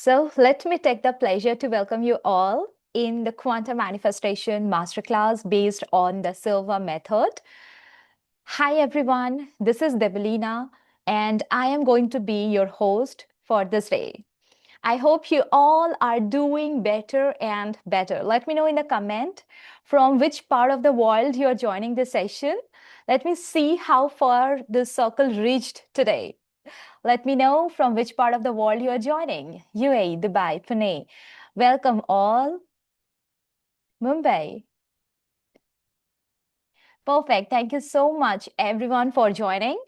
So let me take the pleasure to welcome you all in the Quantum Manifestation Masterclass based on the Silva Method. Hi everyone, this is Debalina and I am going to be your host for this day. I hope you all are doing better and better. Let me know in the comment from which part of the world you are joining this session. Let me see how far this circle reached today. Let me know from which part of the world you are joining. UAE, Dubai, Pune. Welcome all. Mumbai. Perfect. Thank you so much, everyone, for joining.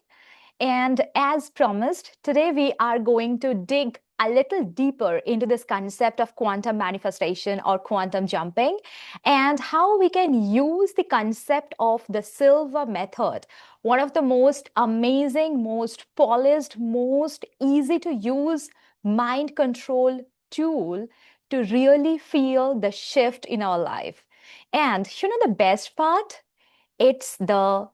And as promised, today we are going to dig a little deeper into this concept of quantum manifestation or quantum jumping and how we can use the concept of the Silva method, one of the most amazing, most polished, most easy to use mind control tool to really feel the shift in our life. And the best part? It's the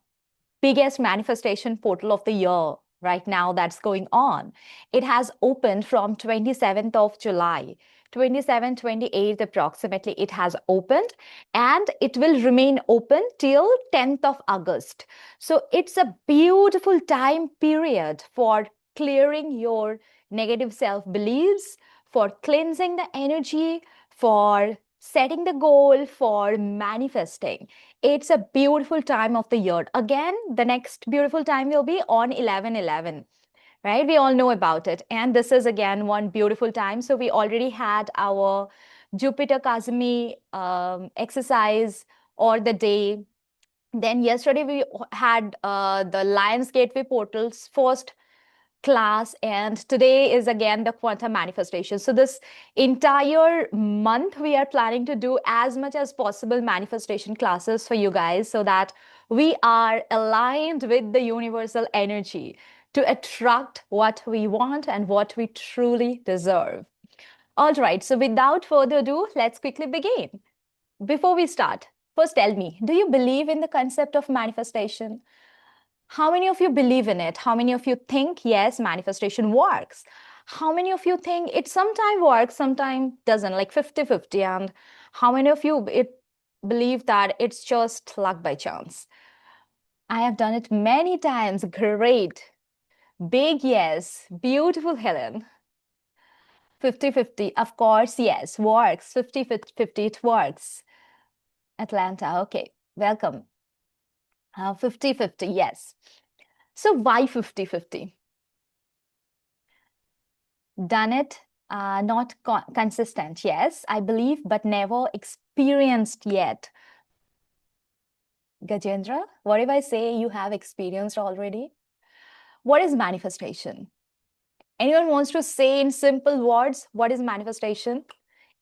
biggest manifestation portal of the year right now that's going on. It has opened from 27th of July. 27th, 28th approximately it has opened and it will remain open till 10th of August. So it's a beautiful time period for clearing your negative self-beliefs, for cleansing the energy, for setting the goal, for manifesting. It's a beautiful time of the year. Again, the next beautiful time will be on 11/11, right? We all know about it. And this is again one beautiful time. So we already had our Jupiter Kazumi exercise or the day. Then yesterday we had the Lions Gateway portals first class, and today is again the quantum manifestation. So this entire month we are planning to do as much as possible manifestation classes for you guys so that we are aligned with the universal energy to attract what we want and what we truly deserve. All right, so without further ado, let's quickly begin. Before we start, first tell me, do you believe in the concept of manifestation? How many of you believe in it? How many of you think, yes, manifestation works? How many of you think it sometimes works, sometimes doesn't, like 50-50? And how many of you believe that it's just luck by chance? I have done it many times. Great. Big yes. Beautiful, Helen. 50-50. Of course, yes, works. 50-50, it works. Atlanta, okay. Welcome. 50-50, yes. So why 50-50? Done it, not consistent. Yes, I believe, but never experienced yet. Gajendra, what if I say you have experienced already? What is manifestation? Anyone wants to say in simple words, what is manifestation?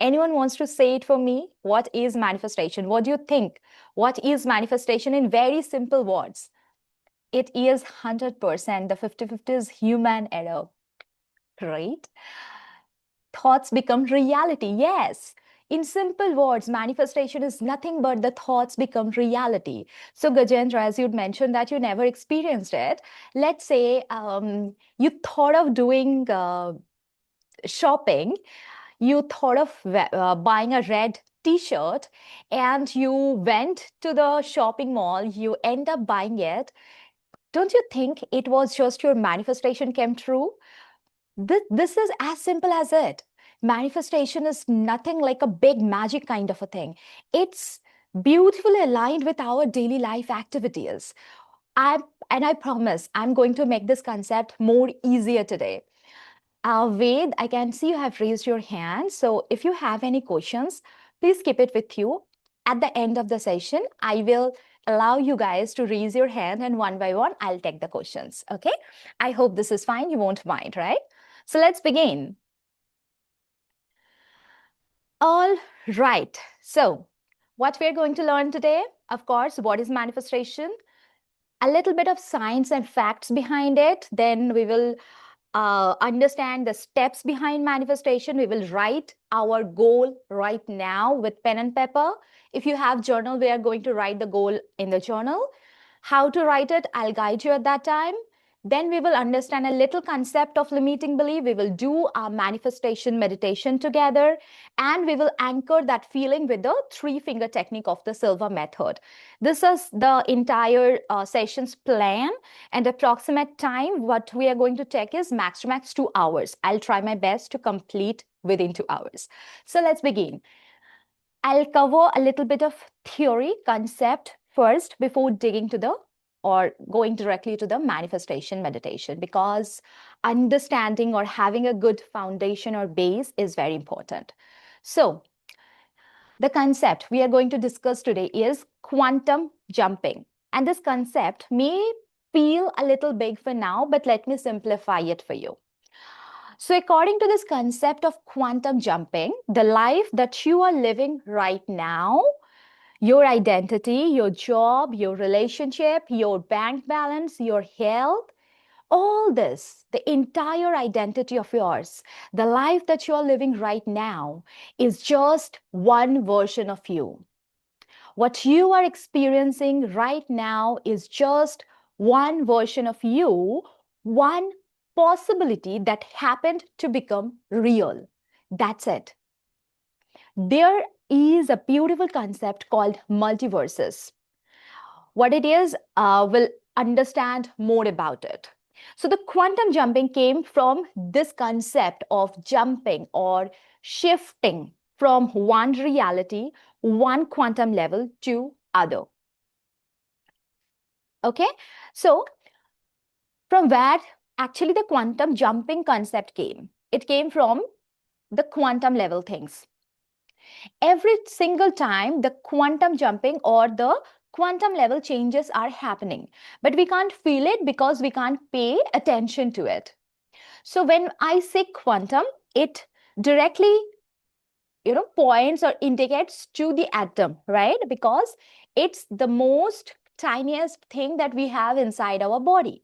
Anyone wants to say it for me? What is manifestation? What do you think? What is manifestation in very simple words? It is 100%. The 50-50 is human error. Great. Thoughts become reality. Yes. In simple words, manifestation is nothing but the thoughts become reality. So, Gajendra, as you'd mentioned that you never experienced it, let's say you thought of doing shopping, you thought of buying a red t-shirt, and you went to the shopping mall, you end up buying it. Don't you think it was just your manifestation came true? This is as simple as it. Manifestation is nothing like a big magic kind of a thing. It's beautifully aligned with our daily life activities. I and I promise I'm going to make this concept more easier today. Ved, I can see you have raised your hand. So if you have any questions, please keep it with you. At the end of the session, I will allow you guys to raise your hand and one by one, I'll take the questions. Okay. I hope this is fine. You won't mind, right? So let's begin. All right. So what we're going to learn today, of course, what is manifestation? A little bit of science and facts behind it. Then we will understand the steps behind manifestation. We will write our goal right now with pen and paper. If you have journal, we are going to write the goal in the journal. How to write it, I'll guide you at that time. Then we will understand a little concept of limiting belief. We will do our manifestation meditation together, and we will anchor that feeling with the three-finger technique of the Silva method. This is the entire session's plan, and approximate time what we are going to take is max to max 2 hours. I'll try my best to complete within 2 hours. So let's begin. I'll cover a little bit of theory, concept first before digging to the or going directly to the manifestation meditation, because understanding or having a good foundation or base is very important. So the concept we are going to discuss today is quantum jumping. And this concept may feel a little big for now, but let me simplify it for you. So according to this concept of quantum jumping, the life that you are living right now, your identity, your job, your relationship, your bank balance, your health, all this, the entire identity of yours, the life that you're living right now is just one version of you. What you are experiencing right now is just one version of you, one possibility that happened to become real. That's it. There is a beautiful concept called multiverses. What it is, we'll understand more about it. So the quantum jumping came from this concept of jumping or shifting from one reality, one quantum level to other. Okay, so from where actually the quantum jumping concept came? It came from the quantum level things. Every single time the quantum jumping or the quantum level changes are happening, but we can't feel it because we can't pay attention to it. So when I say quantum, it directly points or indicates to the atom, right? Because it's the most tiniest thing that we have inside our body.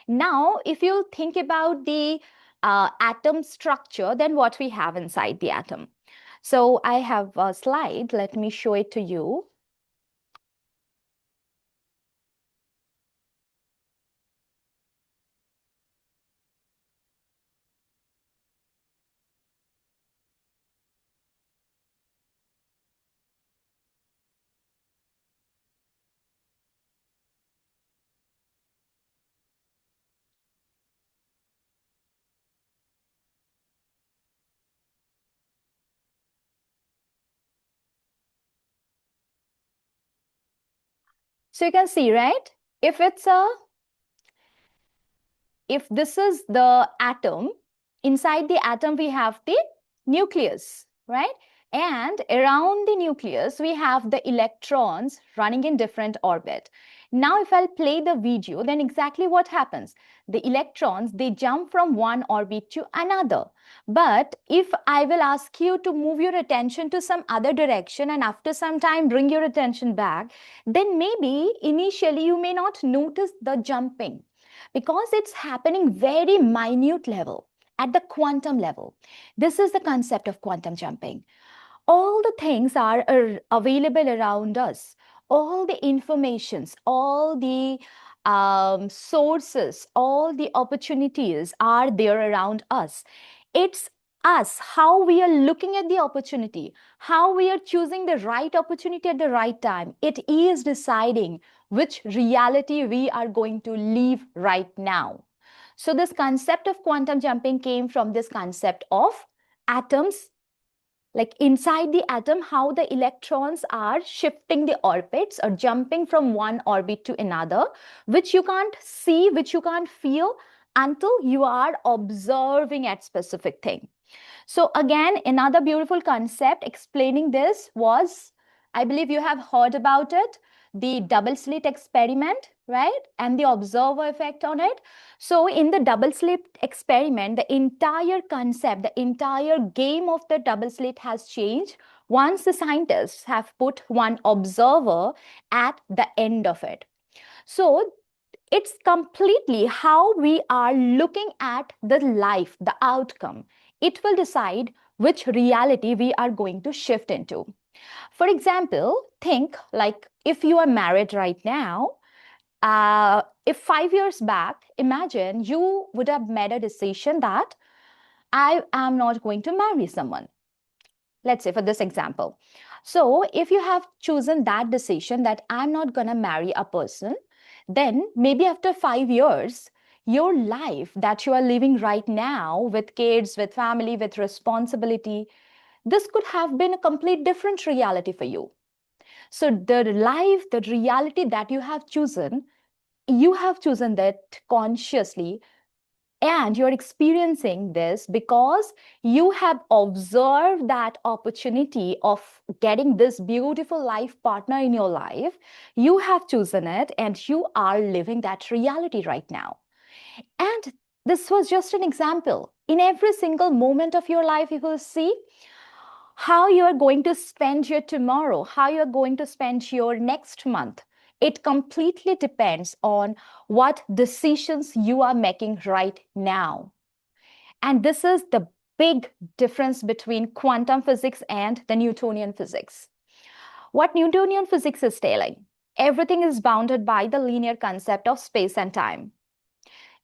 Now if you think about the atom structure, then what we have inside the atom. So I have a slide. Let me show it to you. So you can see, right? If this is the atom, inside the atom we have the nucleus, right? And around the nucleus we have the electrons running in different orbit. Now if I'll play the video, then exactly what happens? The electrons, they jump from one orbit to another. But if I will ask you to move your attention to some other direction and after some time bring your attention back, then maybe initially you may not notice the jumping, because it's happening very minute level, at the quantum level. This is the concept of quantum jumping. All the things are available around us. All the informations, all the sources, all the opportunities are there around us. It's us, how we are looking at the opportunity, how we are choosing the right opportunity at the right time. It is deciding which reality we are going to live right now. So this concept of quantum jumping came from this concept of atoms, like inside the atom, how the electrons are shifting the orbits or jumping from one orbit to another, which you can't see, which you can't feel until you are observing at specific thing. So again, another beautiful concept explaining this was, I believe you have heard about it, the double slit experiment, right? And the observer effect on it. So in the double slit experiment, the entire concept, the entire game of the double slit has changed once the scientists have put one observer at the end of it. So it's completely how we are looking at the life, the outcome. It will decide which reality we are going to shift into. For example, think like if you are married right now, If 5 years back, imagine you would have made a decision that I am not going to marry someone. Let's say for this example. So if you have chosen that decision that I'm not going to marry a person, then maybe after 5 years, your life that you are living right now with kids, with family, with responsibility, this could have been a complete different reality for you. So the life, the reality that you have chosen that consciously, and you're experiencing this because you have observed that opportunity of getting this beautiful life partner in your life. You have chosen it and you are living that reality right now. And this was just an example. In every single moment of your life, you will see how you are going to spend your tomorrow, how you are going to spend your next month. It completely depends on what decisions you are making right now. And this is the big difference between quantum physics and the Newtonian physics. What Newtonian physics is telling, everything is bounded by the linear concept of space and time.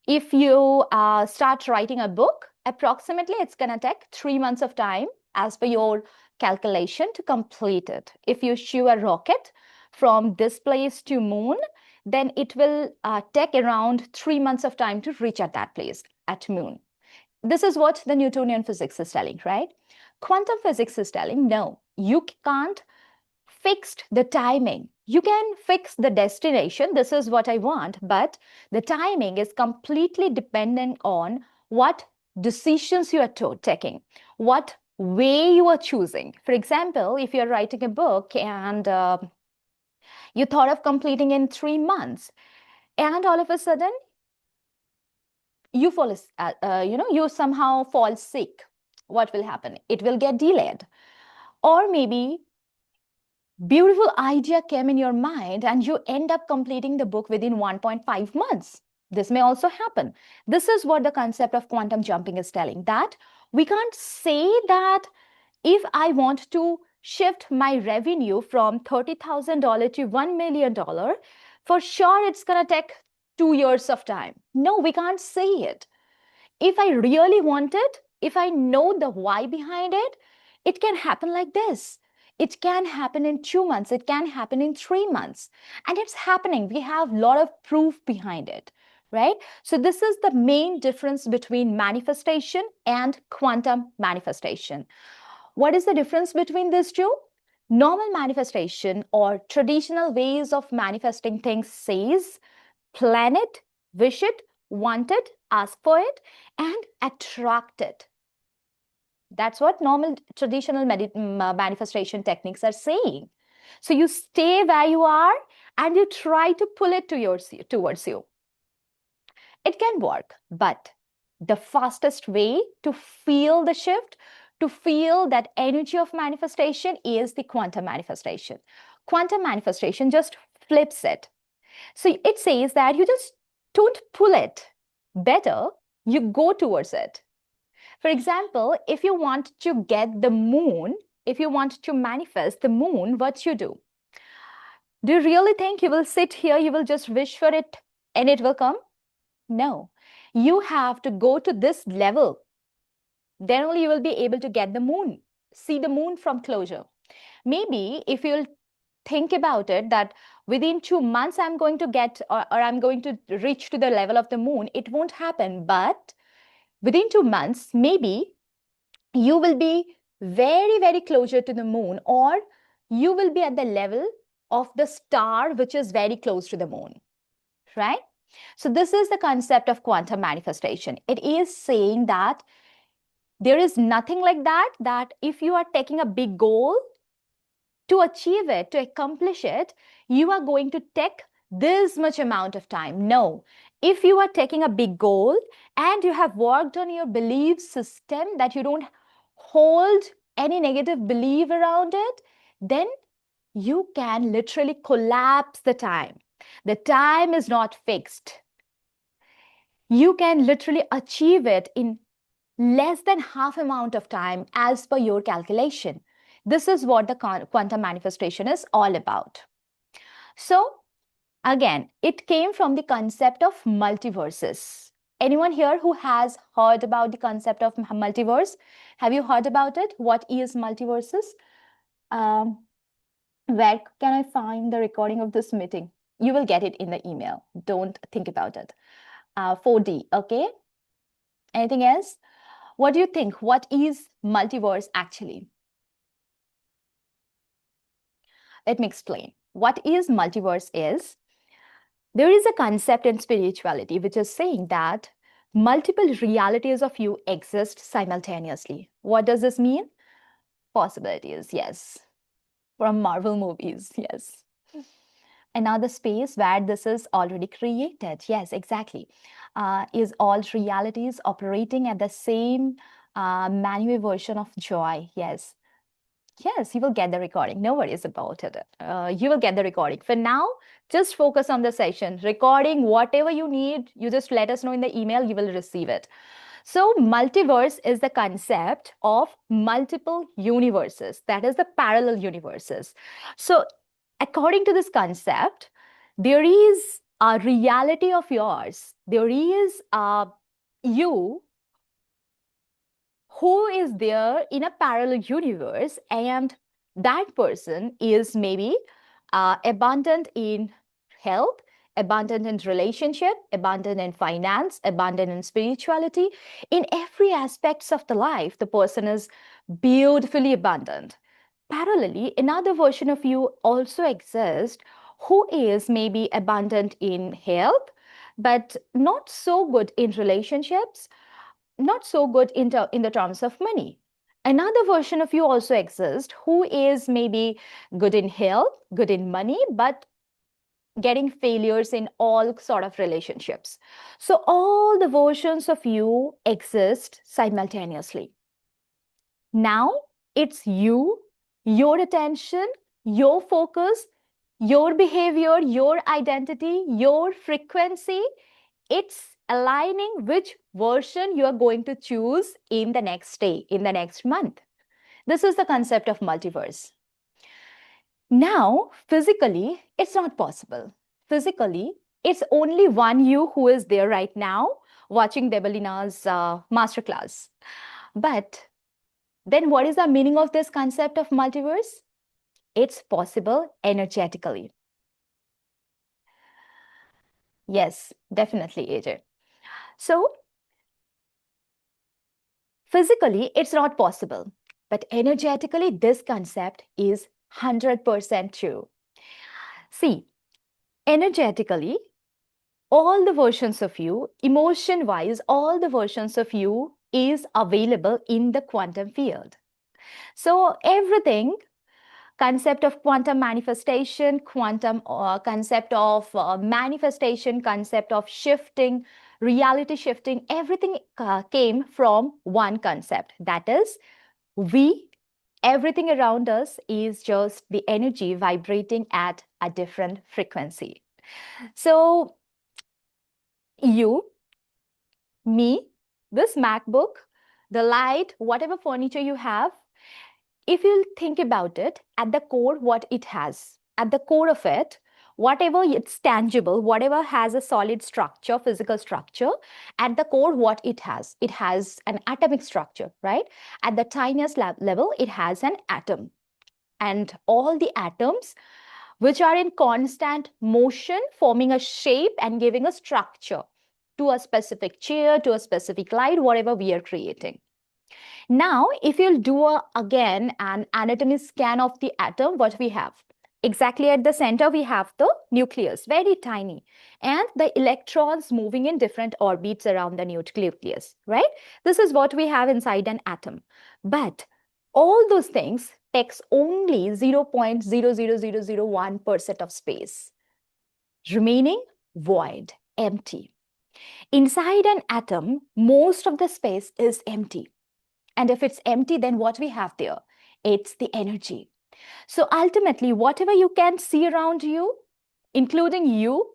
If you start writing a book, approximately it's going to take 3 months of time as per your calculation to complete it. If you shoot a rocket from this place to moon, then it will take around 3 months of time to reach at that place at moon. This is what the Newtonian physics is telling, right? Quantum physics is telling, no, you can't fix the timing. You can fix the destination. This is what I want, but the timing is completely dependent on what decisions you are taking, what way you are choosing. For example, if you're writing a book and you thought of completing in 3 months, and all of a sudden you you somehow fall sick, what will happen? It will get delayed. Or maybe beautiful idea came in your mind and you end up completing the book within 1.5 months. This may also happen. This is what the concept of quantum jumping is telling, that we can't say that if I want to shift my revenue from $30,000 to $1 million, for sure it's going to take 2 years of time. No, we can't say it. If I really want it, if I know the why behind it, it can happen like this. It can happen in 2 months. It can happen in 3 months. And it's happening. We have a lot of proof behind it, right? So this is the main difference between manifestation and quantum manifestation. What is the difference between these two? Normal manifestation or traditional ways of manifesting things says, plan it, wish it, want it, ask for it, and attract it. That's what normal traditional manifestation techniques are saying. So you stay where you are and you try to pull it towards you. It can work, but the fastest way to feel the shift, to feel that energy of manifestation, is the quantum manifestation. Quantum manifestation just flips it. So it says that you just don't pull it. Better, you go towards it. For example, if you want to get the moon, if you want to manifest the moon, what you do? Do you really think you will sit here, you will just wish for it and it will come? No. You have to go to this level. Then only you will be able to get the moon, see the moon from closure. Maybe if you'll think about it, that within 2 months I'm going to get or I'm going to reach to the level of the moon, it won't happen. But within 2 months, maybe you will be very, very closer to the moon, or you will be at the level of the star, which is very close to the moon, right? So this is the concept of quantum manifestation. It is saying that there is nothing like that, that if you are taking a big goal, to achieve it, to accomplish it, you are going to take this much amount of time. No. If you are taking a big goal and you have worked on your belief system, that you don't hold any negative belief around it, then you can literally collapse the time. The time is not fixed. You can literally achieve it in less than half amount of time as per your calculation. This is what the quantum manifestation is all about. So Again, it came from the concept of multiverses. Anyone here who has heard about the concept of multiverse? Have you heard about it? What is multiverses? Um, where can I find the recording of this meeting? You will get it in the email. Don't think about it. 4D, okay? Anything else? What do you think? What is multiverse actually? Let me explain. What is multiverse is, there is a concept in spirituality which is saying that multiple realities of you exist simultaneously. What does this mean? Possibilities, yes. From Marvel movies, yes. Another space where this is already created, yes, exactly. Is all realities operating at the same manual version of joy, yes. Yes, you will get the recording. No worries about it. You will get the recording. For now, just focus on the session. Recording, whatever you need, you just let us know in the email, you will receive it. So, multiverse is the concept of multiple universes, that is the parallel universes. So, according to this concept, there is a reality of yours. There is you who is there in a parallel universe, and that person is maybe abundant in health, abundant in relationship, abundant in finance, abundant in spirituality. In every aspects of the life, the person is beautifully abundant. Parallelly, another version of you also exists who is maybe abundant in health, but not so good in relationships, not so good in the terms of money. Another version of you also exists who is maybe good in health, good in money, but getting failures in all sort of relationships. So all the versions of you exist simultaneously. Now it's you, your attention, your focus, your behavior, your identity, your frequency. It's aligning which version you are going to choose in the next day, in the next month. This is the concept of multiverse. Now, physically, it's not possible. Physically, it's only one you who is there right now watching Debalina's masterclass. But then what is the meaning of this concept of multiverse? It's possible energetically. Yes, definitely, AJ. So, physically, it's not possible, but energetically, this concept is 100% true. See, energetically, all the versions of you, emotion wise, all the versions of you is available in the quantum field. So, everything, concept of quantum manifestation, quantum concept of manifestation, concept of shifting, reality shifting, everything came from one concept. That is, we, everything around us is just the energy vibrating at a different frequency. So, you, me, this MacBook, the light, whatever furniture you have, if you think about it, at the core, what it has, at the core of it, whatever it's tangible, whatever has a solid structure, physical structure, at the core, what it has an atomic structure, right? At the tiniest level, it has an atom. And all the atoms, which are in constant motion, forming a shape and giving a structure to a specific chair, to a specific light, whatever we are creating. Now, if you'll do again an anatomy scan of the atom, what we have? Exactly at the center, we have the nucleus, very tiny, and the electrons moving in different orbits around the nucleus, right? This is what we have inside an atom. But all those things takes only 0.00001% of space, remaining void, empty. Inside an atom, most of the space is empty. And if it's empty, then what we have there? It's the energy. So ultimately, whatever you can see around you, including you,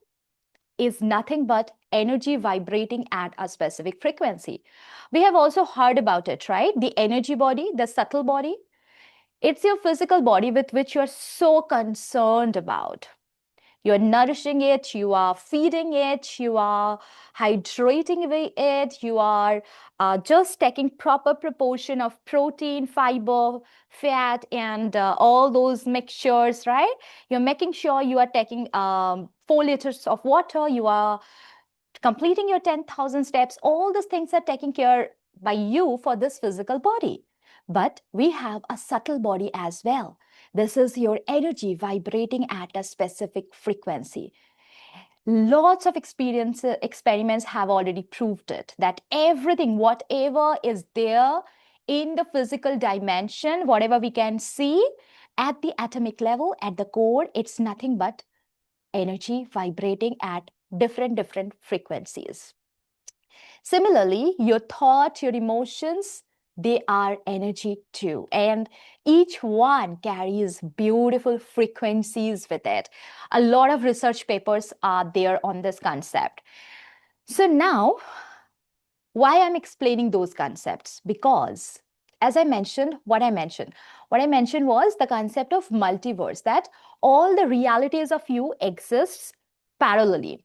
is nothing but energy vibrating at a specific frequency. We have also heard about it, right? The energy body, the subtle body. It's your physical body with which you're so concerned about. You're nourishing it, you are feeding it, you are hydrating it, you are just taking proper proportion of protein, fiber, fat, and all those mixtures, right? You're making sure you are taking 4 liters of water, you are completing your 10,000 steps. All these things are taken care by you for this physical body. But we have a subtle body as well. This is your energy vibrating at a specific frequency. Lots of experiments have already proved it, that everything, whatever is there in the physical dimension, whatever we can see at the atomic level, at the core, it's nothing but energy vibrating at different frequencies. Similarly, your thought, your emotions, they are energy too. And each one carries beautiful frequencies with it. A lot of research papers are there on this concept. So now, why I'm explaining those concepts? Because as I mentioned, what I mentioned was the concept of multiverse, that all the realities of you exists parallelly.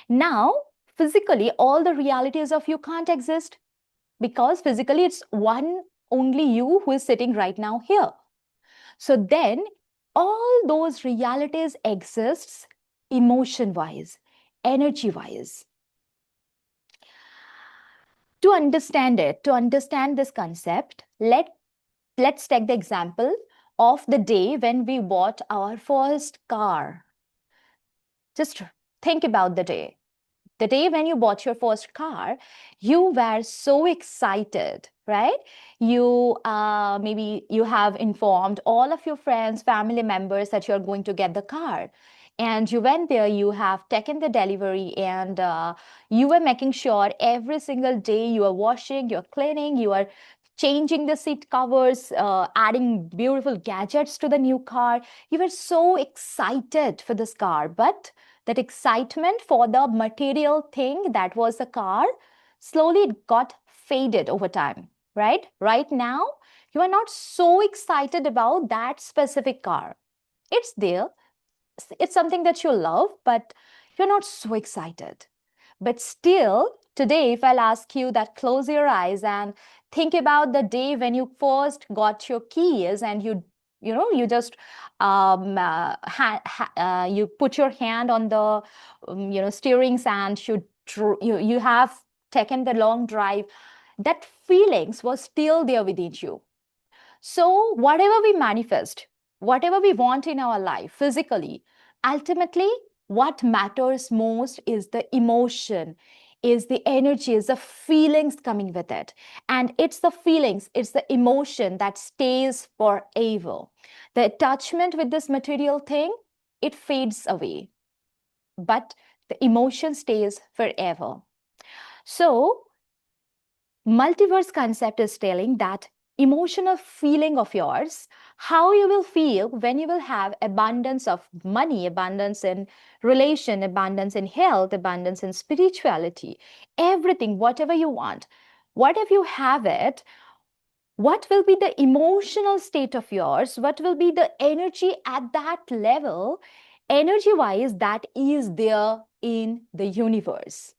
Now, physically, all the realities of you can't exist, because physically it's one only you who is sitting right now here. So then all those realities exists emotion wise, energy wise. To understand it, to understand this concept, let's take the example of the day when we bought our first car. Just think about the day. The day when you bought your first car, you were so excited, right? You maybe you have informed all of your friends, family members that you're going to get the car. And you went there, you have taken the delivery, and you were making sure every single day you are washing, you're cleaning, you are changing the seat covers, adding beautiful gadgets to the new car. You were so excited for this car, but that excitement for the material thing that was the car, slowly it got faded over time, right? Right now, you are not so excited about that specific car. It's there, it's something that you love, but you're not so excited. But still, today, if I'll ask you that close your eyes and think about the day when you first got your keys and you just you put your hand on the steerings, and you have taken the long drive. That feelings was still there within you. So whatever we manifest, whatever we want in our life physically, ultimately what matters most is the emotion, is the energy, is the feelings coming with it. And it's the feelings, it's the emotion that stays forever. The attachment with this material thing, it fades away, but the emotion stays forever. So multiverse concept is telling that emotional feeling of yours, how you will feel when you will have abundance of money, abundance in relation, abundance in health, abundance in spirituality, everything, whatever you want. What if you have it? What will be the emotional state of yours? What will be the energy at that level, energy wise, that is there in the universe?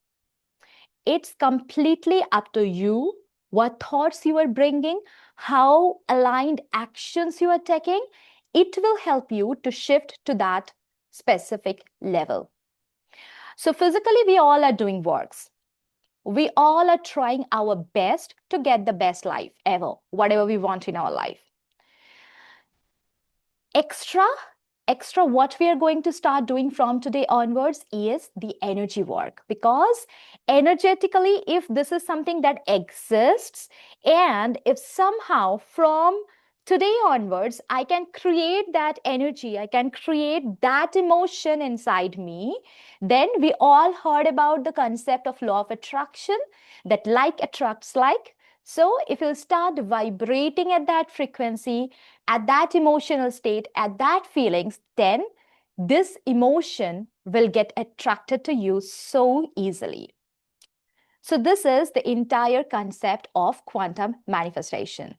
It's completely up to you what thoughts you are bringing, how aligned actions you are taking. It will help you to shift to that specific level. So physically, we all are doing works. We all are trying our best to get the best life ever, whatever we want in our life. Extra what we are going to start doing from today onwards is the energy work, because energetically, if this is something that exists, and if somehow from today onwards I can create that energy, I can create that emotion inside me, then we all heard about the concept of law of attraction, that like attracts like. So if you start vibrating at that frequency, at that emotional state, at that feelings, then this emotion will get attracted to you so easily. So this is the entire concept of quantum manifestation.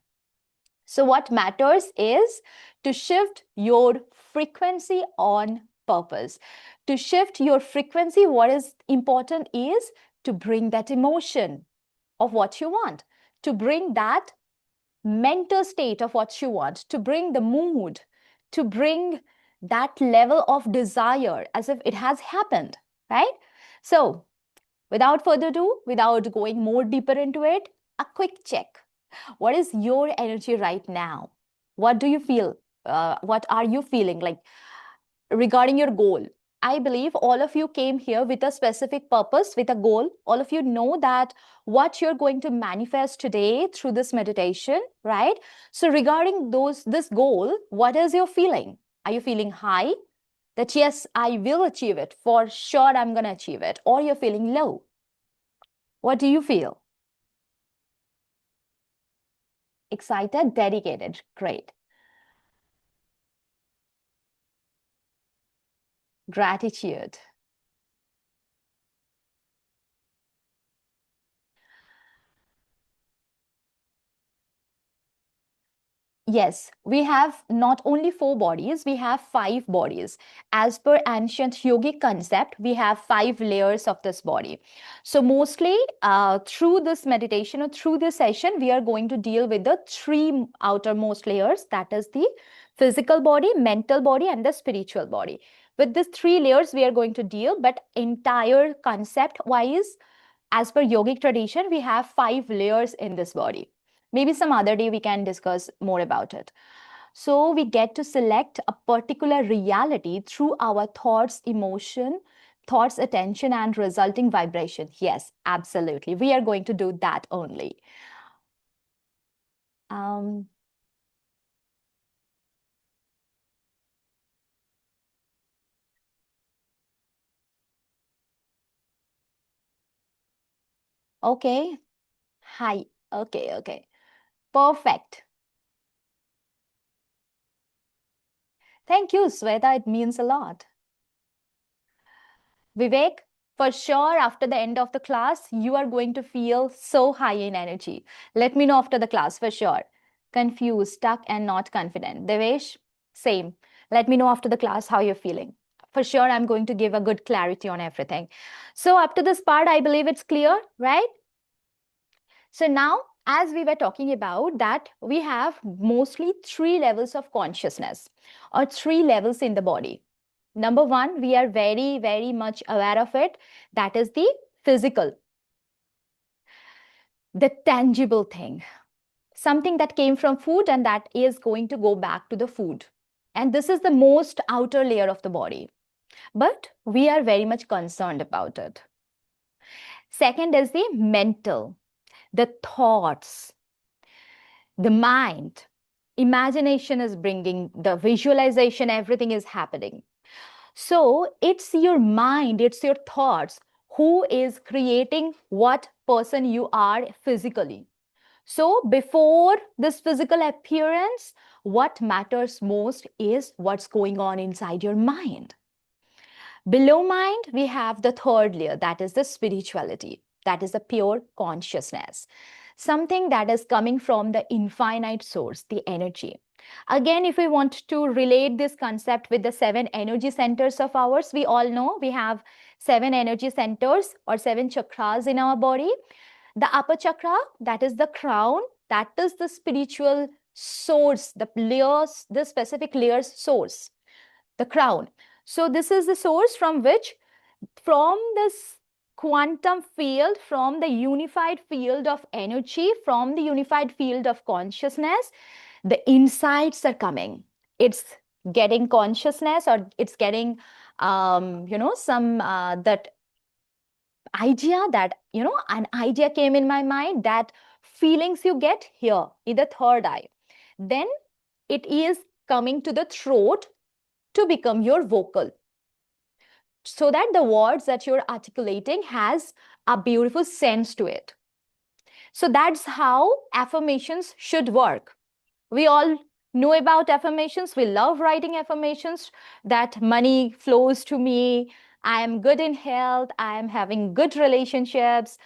So what matters is to shift your frequency on purpose. To shift your frequency, what is important is to bring that emotion of what you want, to bring that mental state of what you want, to bring the mood, to bring that level of desire as if it has happened, right? So, without further ado, without going more deeper into it, a quick check. What is your energy right now? What do you feel? What are you feeling like regarding your goal? I believe all of you came here with a specific purpose, with a goal. All of you know that what you're going to manifest today through this meditation, right? So regarding this goal, what is your feeling? Are you feeling high? That yes, I will achieve it. For sure, I'm going to achieve it. Or you're feeling low. What do you feel? Excited, dedicated. Great. Gratitude. Yes, we have not only four bodies, we have five bodies. As per ancient yogic concept, we have five layers of this body. So mostly through this meditation or through this session, we are going to deal with the three outermost layers. That is the physical body, mental body, and the spiritual body. With these three layers, we are going to deal, but entire concept wise, as per yogic tradition, we have five layers in this body. Maybe some other day we can discuss more about it. So we get to select a particular reality through our thoughts, emotion, thoughts, attention, and resulting vibration. Yes, absolutely. We are going to do that only. Um, okay. Hi. Okay, okay. Perfect. Thank you, Sweta. It means a lot. Vivek, for sure, after the end of the class, you are going to feel so high in energy. Let me know after the class for sure. Confused, stuck, and not confident. Devesh, same. Let me know after the class how you're feeling. For sure, I'm going to give a good clarity on everything. So, up to this part, I believe it's clear, right? So, now, as we were talking about, that we have mostly three levels of consciousness or three levels in the body. Number one, we are very, very much aware of it. That is the physical, the tangible thing, something that came from food and that is going to go back to the food. And this is the most outer layer of the body. But we are very much concerned about it. Second is the mental, the thoughts, the mind. Imagination is bringing the visualization, everything is happening. So it's your mind, it's your thoughts who is creating what person you are physically. So before this physical appearance, what matters most is what's going on inside your mind. Below mind, we have the third layer, that is the spirituality, that is the pure consciousness, something that is coming from the infinite source, the energy. Again, if we want to relate this concept with the seven energy centers of ours, we all know we have seven energy centers or seven chakras in our body. The upper chakra, that is the crown, that is the spiritual source, the layers, the specific layers source, the crown. So this is the source from which, from this quantum field, from the unified field of energy, from the unified field of consciousness, the insights are coming. It's getting consciousness, or it's getting, some that idea that, an idea came in my mind, that feelings you get here in the third eye. Then it is coming to the throat to become your vocal, so that the words that you're articulating has a beautiful sense to it. So that's how affirmations should work. We all know about affirmations. We love writing affirmations, that money flows to me, I am good in health, I am having good relationships.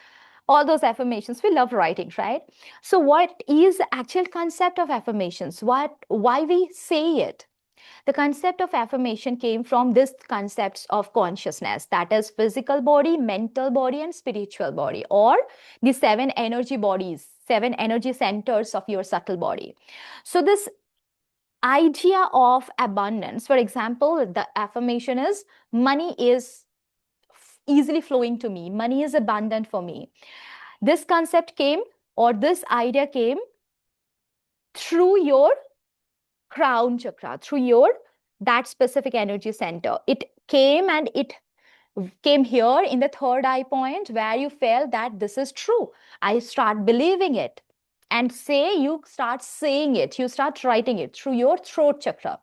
All those affirmations we love writing, right? So what is the actual concept of affirmations? Why we say it? The concept of affirmation came from this concepts of consciousness, that is physical body, mental body, and spiritual body, or the seven energy bodies, seven energy centers of your subtle body. So this idea of abundance, for example, the affirmation is money is easily flowing to me, money is abundant for me. This concept came, or this idea came through your crown chakra, through your that specific energy center. It came, and it came here in the third eye point, where you felt that this is true. I start believing it, and say you start saying it, you start writing it through your throat chakra,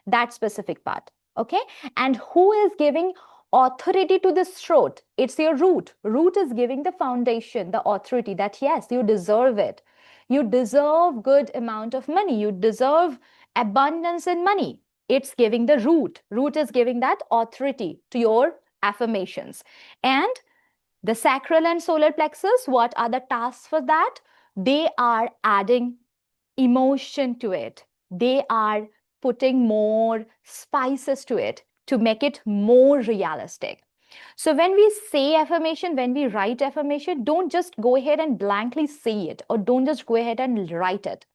that specific part. Okay. And who is giving authority to this throat? It's your root. Root is giving the foundation, the authority, that yes, you deserve it. You deserve good amount of money, you deserve abundance in money. It's giving the root. Root is giving that authority to your affirmations. And the sacral and solar plexus, what are the tasks for that? They are adding emotion to it. They are putting more spices to it to make it more realistic. So when we say affirmation, when we write affirmation, don't just go ahead and blankly say it, or don't just go ahead and write it.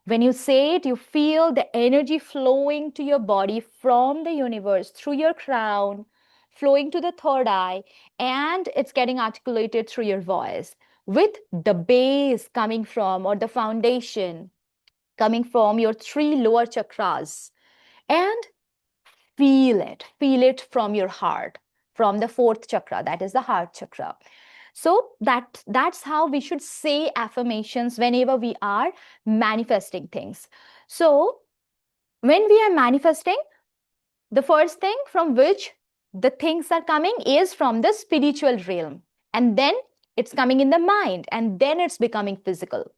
When you say it, you feel the energy flowing to your body from the universe through your crown, flowing to the third eye, and it's getting articulated through your voice, with the base coming from, or the foundation coming from, your three lower chakras. And feel it from your heart, from the fourth chakra, that is the heart chakra. So that's how we should say affirmations whenever we are manifesting things. So when we are manifesting, the first thing from which the things are coming is from the spiritual realm, and then it's coming in the mind, and then it's becoming physical.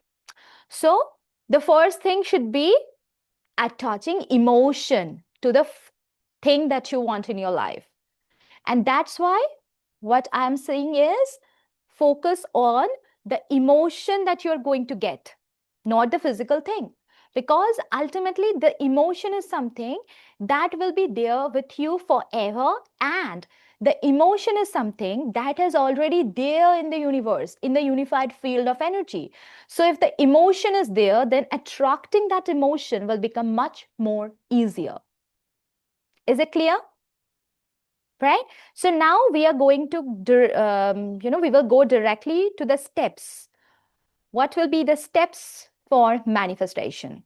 So the first thing should be attaching emotion to the thing that you want in your life. And that's why what I'm saying is, focus on the emotion that you're going to get, not the physical thing. Because ultimately, the emotion is something that will be there with you forever. And the emotion is something that is already there in the universe, in the unified field of energy. So if the emotion is there, then attracting that emotion will become much more easier. Is it clear? Right? So now we are going to, we will go directly to the steps. What will be the steps for manifestation?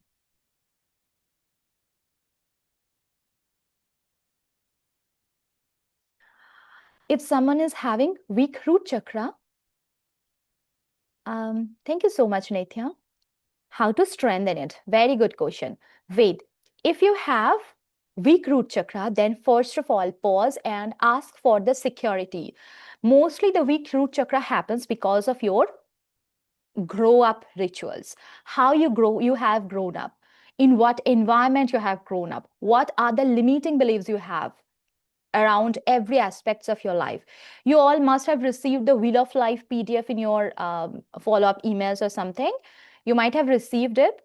If someone is having weak root chakra, thank you so much, Nithya. How to strengthen it? Very good question. Wait, if you have weak root chakra, then first of all, pause and ask for the security. Mostly the weak root chakra happens because of your grow up rituals. How you have grown up, in what environment you have grown up, what are the limiting beliefs you have around every aspects of your life. You all must have received the Wheel of Life PDF in your follow-up emails or something. You might have received it.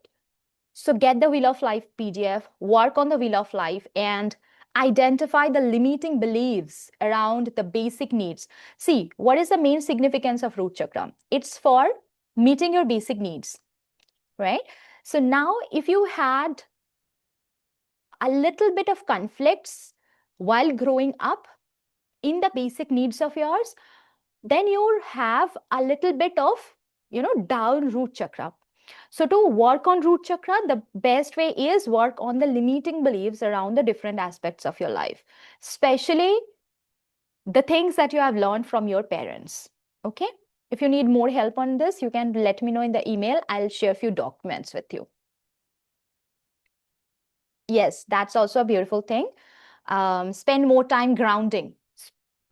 So get the Wheel of Life PDF, work on the Wheel of Life, and identify the limiting beliefs around the basic needs. See, what is the main significance of root chakra? It's for meeting your basic needs, right? So now if you had a little bit of conflicts while growing up in the basic needs of yours, then you have a little bit of, down root chakra. So to work on root chakra, the best way is work on the limiting beliefs around the different aspects of your life, especially the things that you have learned from your parents. Okay. If you need more help on this, you can let me know in the email. I'll share a few documents with you. Yes, that's also a beautiful thing. Spend more time grounding.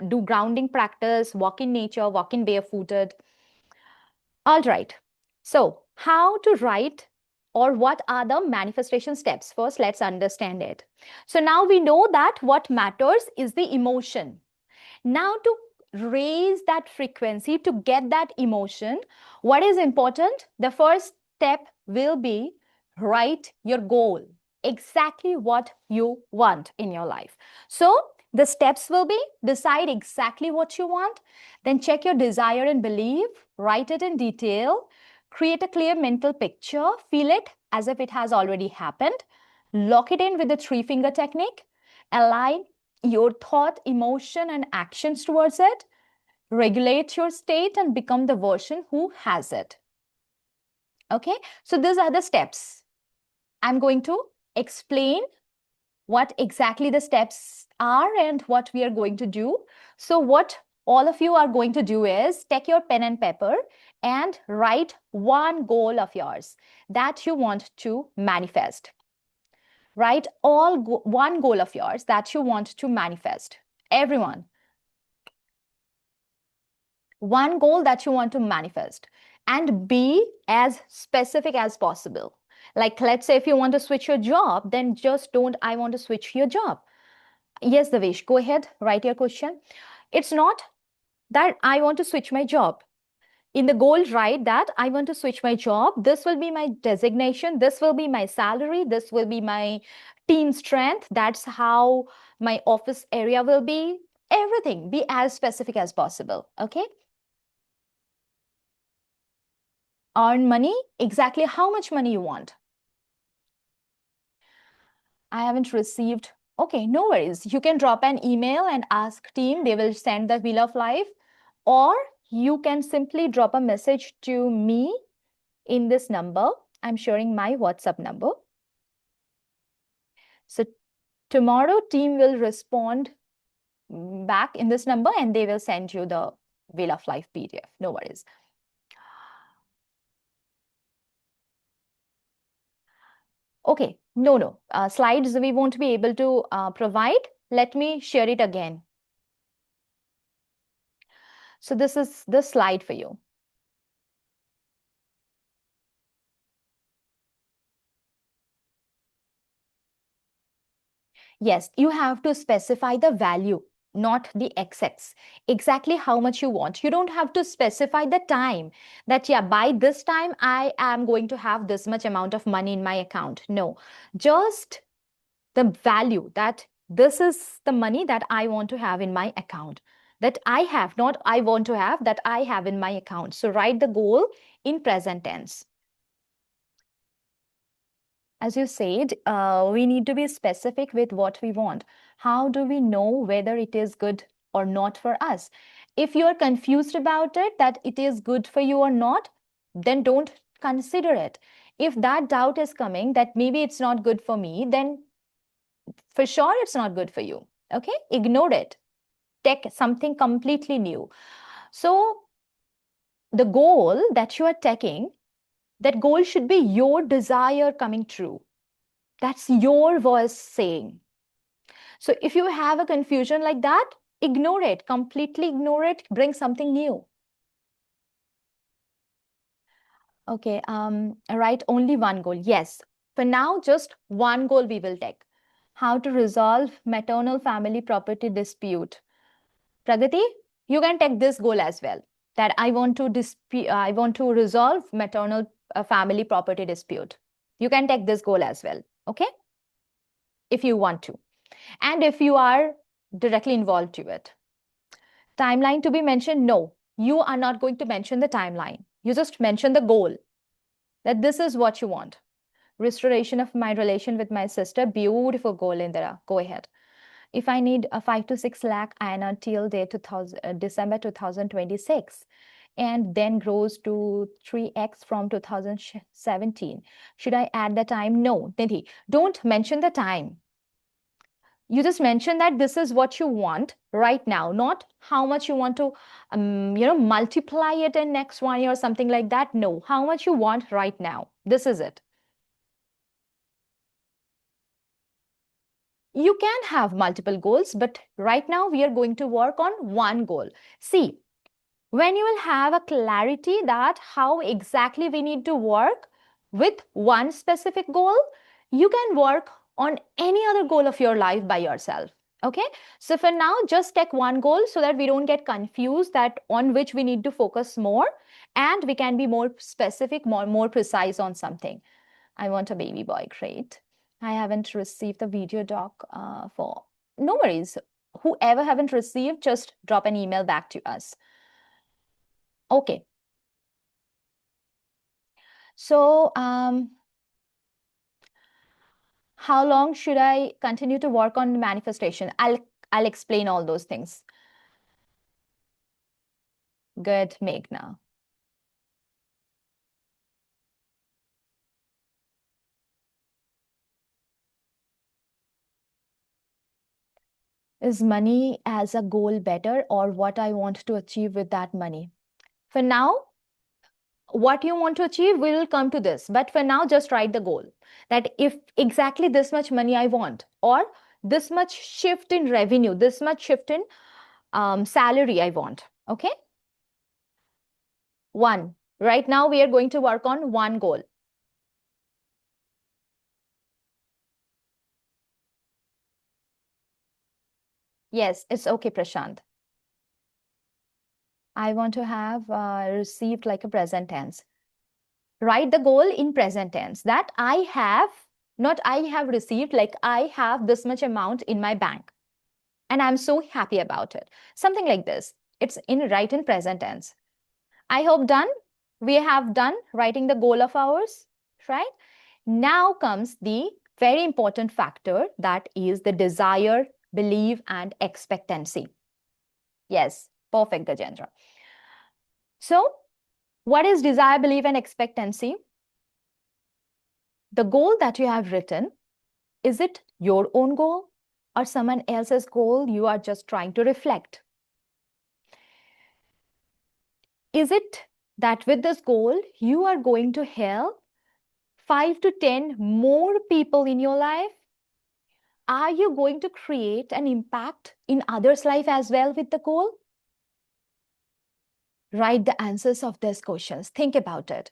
Do grounding practice, walk in nature, walk in barefooted. All right. So how to write, or what are the manifestation steps? First, let's understand it. So now we know that what matters is the emotion. Now to raise that frequency, to get that emotion, what is important? The first step will be write your goal. exactly what you want in your life. So the steps will be: decide exactly what you want, then check your desire and belief, write it in detail, create a clear mental picture, feel it as if it has already happened, lock it in with the three-finger technique, align your thought, emotion, and actions towards it, regulate your state, and become the version who has it. Okay, so these are the steps. I'm going to explain what exactly the steps are and what we are going to do. So what all of you are going to do is take your pen and paper and write one goal of yours that you want to manifest. Write one goal of yours that you want to manifest. Everyone, one goal that you want to manifest, and be as specific as possible. Like, let's say if you want to switch your job, then just don't, I want to switch your job. Yes, Devesh, go ahead, write your question. It's not that I want to switch my job. In the goal, write that I want to switch my job. This will be my designation. This will be my salary. This will be my team strength. That's how my office area will be. Everything, be as specific as possible. Okay. Earn money, exactly how much money you want. I haven't received. Okay, no worries. You can drop an email and ask team. They will send the Wheel of Life. Or you can simply drop a message to me in this number. I'm sharing my WhatsApp number. So tomorrow team will respond back in this number and they will send you the Wheel of Life PDF. No worries. Okay, no. Slides we won't be able to provide. Let me share it again. So this is the slide for you. Yes, you have to specify the value, not the excess. Exactly how much you want. You don't have to specify the time that, yeah, by this time I am going to have this much amount of money in my account. No, just the value that this is the money that I want to have in my account. That I have, not I want to have, that I have in my account. So write the goal in present tense. As you said, we need to be specific with what we want. How do we know whether it is good or not for us? If you are confused about it, that it is good for you or not, then don't consider it. If that doubt is coming that maybe it's not good for me, then for sure it's not good for you. Okay, ignore it. Take something completely new. So the goal that you are taking, that goal should be your desire coming true. That's your voice saying. So if you have a confusion like that, ignore it, completely ignore it, bring something new. Okay, write only one goal. Yes, for now, just one goal we will take. How to resolve maternal family property dispute. Pragati, you can take this goal as well. That I want to resolve maternal family property dispute. You can take this goal as well. Okay, if you want to. And if you are directly involved to it. Timeline to be mentioned? No, you are not going to mention the timeline. You just mention the goal, that this is what you want. Restoration of my relation with my sister. Beautiful goal, Indira. Go ahead. If I need a 5 to 6 lakh INR till day 2000, December 2026, and then grows to 3x from 2017, should I add the time? No, Nidhi, don't mention the time. You just mention that this is what you want right now, not how much you want to multiply it in next 1 year or something like that. No, how much you want right now, this is it. You can have multiple goals, but right now we are going to work on one goal. See, when you will have a clarity that how exactly we need to work with one specific goal, you can work on any other goal of your life by yourself. Okay, so for now, just take one goal so that we don't get confused that on which we need to focus more, and we can be more specific, more precise on something. I want a baby boy. Great. I haven't received the video doc for. No worries. Whoever haven't received, just drop an email back to us. Okay. So, how long should I continue to work on manifestation? I'll explain all those things. Good, Meghna. Is money as a goal better, or what I want to achieve with that money? For now, what you want to achieve, we will come to this. But for now, just write the goal that if exactly this much money I want, or this much shift in revenue, this much shift in salary I want. Okay. One. Right now, we are going to work on one goal. Yes, it's okay, Prashant. I want to have received like a present tense. Write the goal in present tense that I have, not I have received, like I have this much amount in my bank and I'm so happy about it. Something like this. It's in right in present tense. I hope done. We have done writing the goal of ours, right? Now comes the very important factor, that is the desire, belief, and expectancy. Yes, perfect, Gajendra. So, what is desire, belief, and expectancy? The goal that you have written, is it your own goal or someone else's goal you are just trying to reflect? Is it that with this goal, you are going to help 5 to 10 more people in your life? Are you going to create an impact in others' life as well with the goal? Write the answers of these questions. Think about it.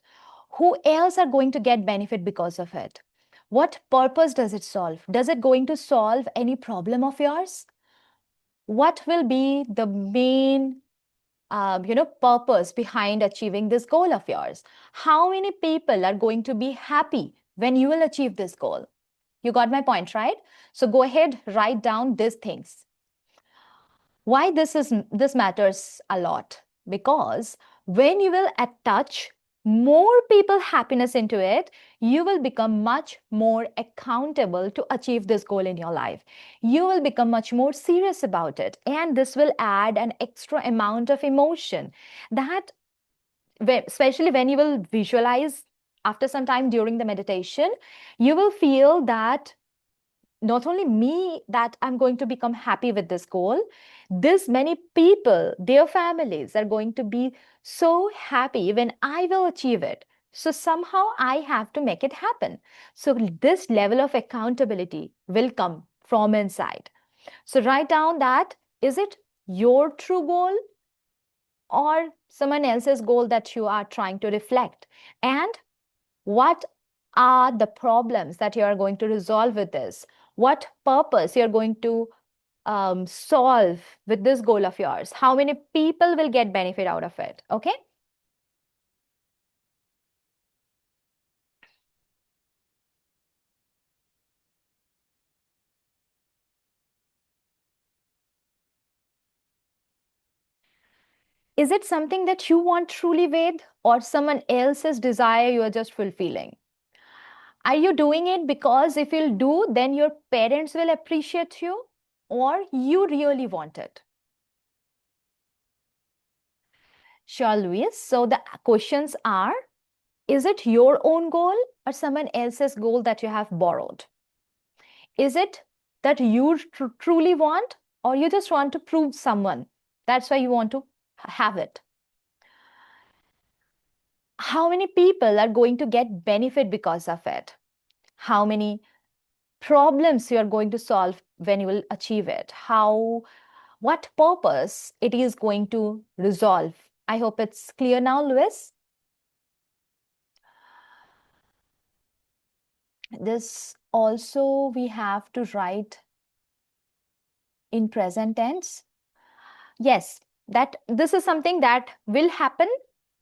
Who else are going to get benefit because of it? What purpose does it solve? Does it going to solve any problem of yours? What will be the main purpose behind achieving this goal of yours? How many people are going to be happy when you will achieve this goal? You got my point, right? So go ahead, write down these things. Why this matters a lot? Because when you will attach more people happiness into it, you will become much more accountable to achieve this goal in your life. You will become much more serious about it, and this will add an extra amount of emotion that, especially when you will visualize after some time during the meditation, you will feel that not only me, that I'm going to become happy with this goal, this many people, their families are going to be so happy when I will achieve it. So somehow I have to make it happen. So this level of accountability will come from inside. So write down that, is it your true goal or someone else's goal that you are trying to reflect? And what are the problems that you are going to resolve with this? What purpose you're going to solve with this goal of yours? How many people will get benefit out of it? Okay. Is it something that you want truly with, or someone else's desire you are just fulfilling? Are you doing it because if you'll do, then your parents will appreciate you, or you really want it? Sure, Louise. So the questions are, is it your own goal or someone else's goal that you have borrowed? Is it that you truly want, or you just want to prove someone? That's why you want to have it. How many people are going to get benefit because of it? How many problems you are going to solve when you will achieve it? What purpose it is going to resolve? I hope it's clear now, Louis. This also we have to write in present tense. Yes, that this is something that will happen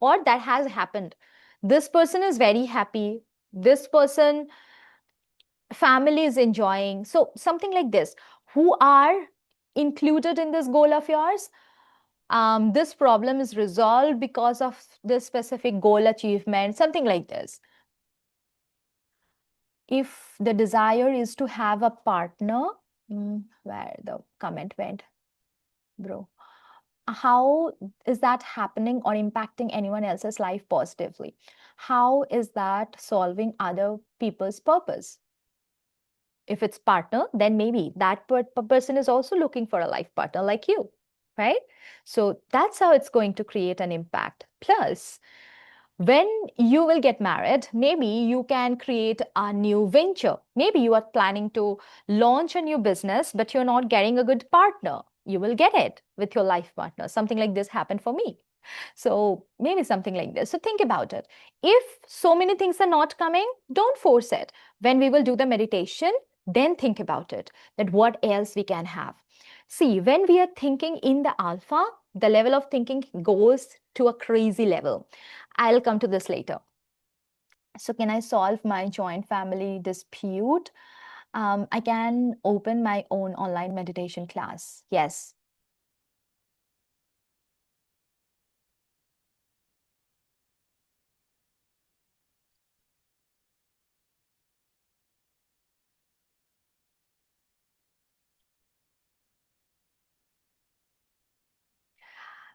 or that has happened. This person is very happy. This person family is enjoying. So something like this. Who are included in this goal of yours? This problem is resolved because of this specific goal achievement, something like this. If the desire is to have a partner, where the comment went, bro? How is that happening or impacting anyone else's life positively? How is that solving other people's purpose? If it's partner, then maybe that person is also looking for a life partner like you, right? So that's how it's going to create an impact. Plus, when you will get married, maybe you can create a new venture. Maybe you are planning to launch a new business, but you're not getting a good partner. You will get it with your life partner. Something like this happened for me. So maybe something like this. So think about it. If so many things are not coming, don't force it. When we will do the meditation, then think about it, that what else we can have. See, when we are thinking in the alpha, the level of thinking goes to a crazy level. I'll come to this later. So can I solve my joint family dispute? I can open my own online meditation class. Yes.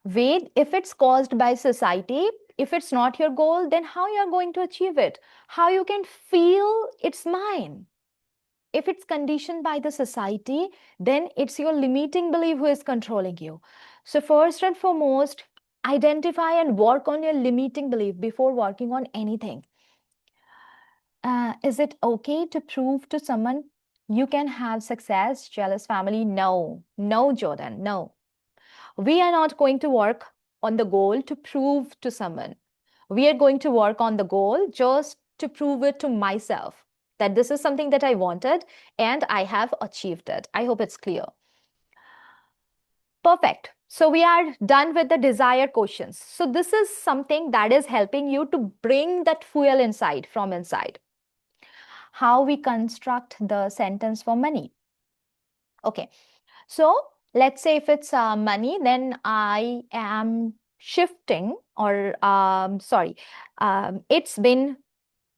Wait, if it's caused by society, if it's not your goal, then how you are going to achieve it? How you can feel it's mine? If it's conditioned by the society, then it's your limiting belief who is controlling you. So first and foremost, identify and work on your limiting belief before working on anything. Is it okay to prove to someone you can have success, jealous family? No, no, Jordan, no. We are not going to work on the goal to prove to someone. We are going to work on the goal just to prove it to myself that this is something that I wanted and I have achieved it. I hope it's clear. Perfect. So we are done with the desire questions. So this is something that is helping you to bring that fuel inside from inside. How we construct the sentence for money. Okay. So let's say if it's money, then I am shifting, or sorry, it's been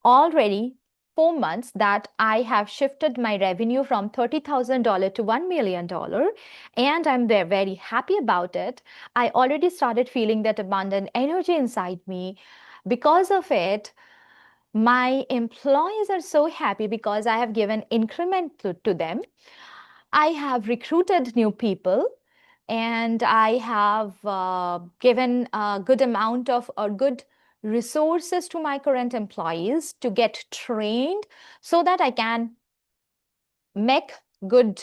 already 4 months that I have shifted my revenue from $30,000 to $1 million, and I'm very, very happy about it. I already started feeling that abundant energy inside me. Because of it, my employees are so happy because I have given increment to them. I have recruited new people, and I have given a good amount of or good resources to my current employees to get trained so that I can make good,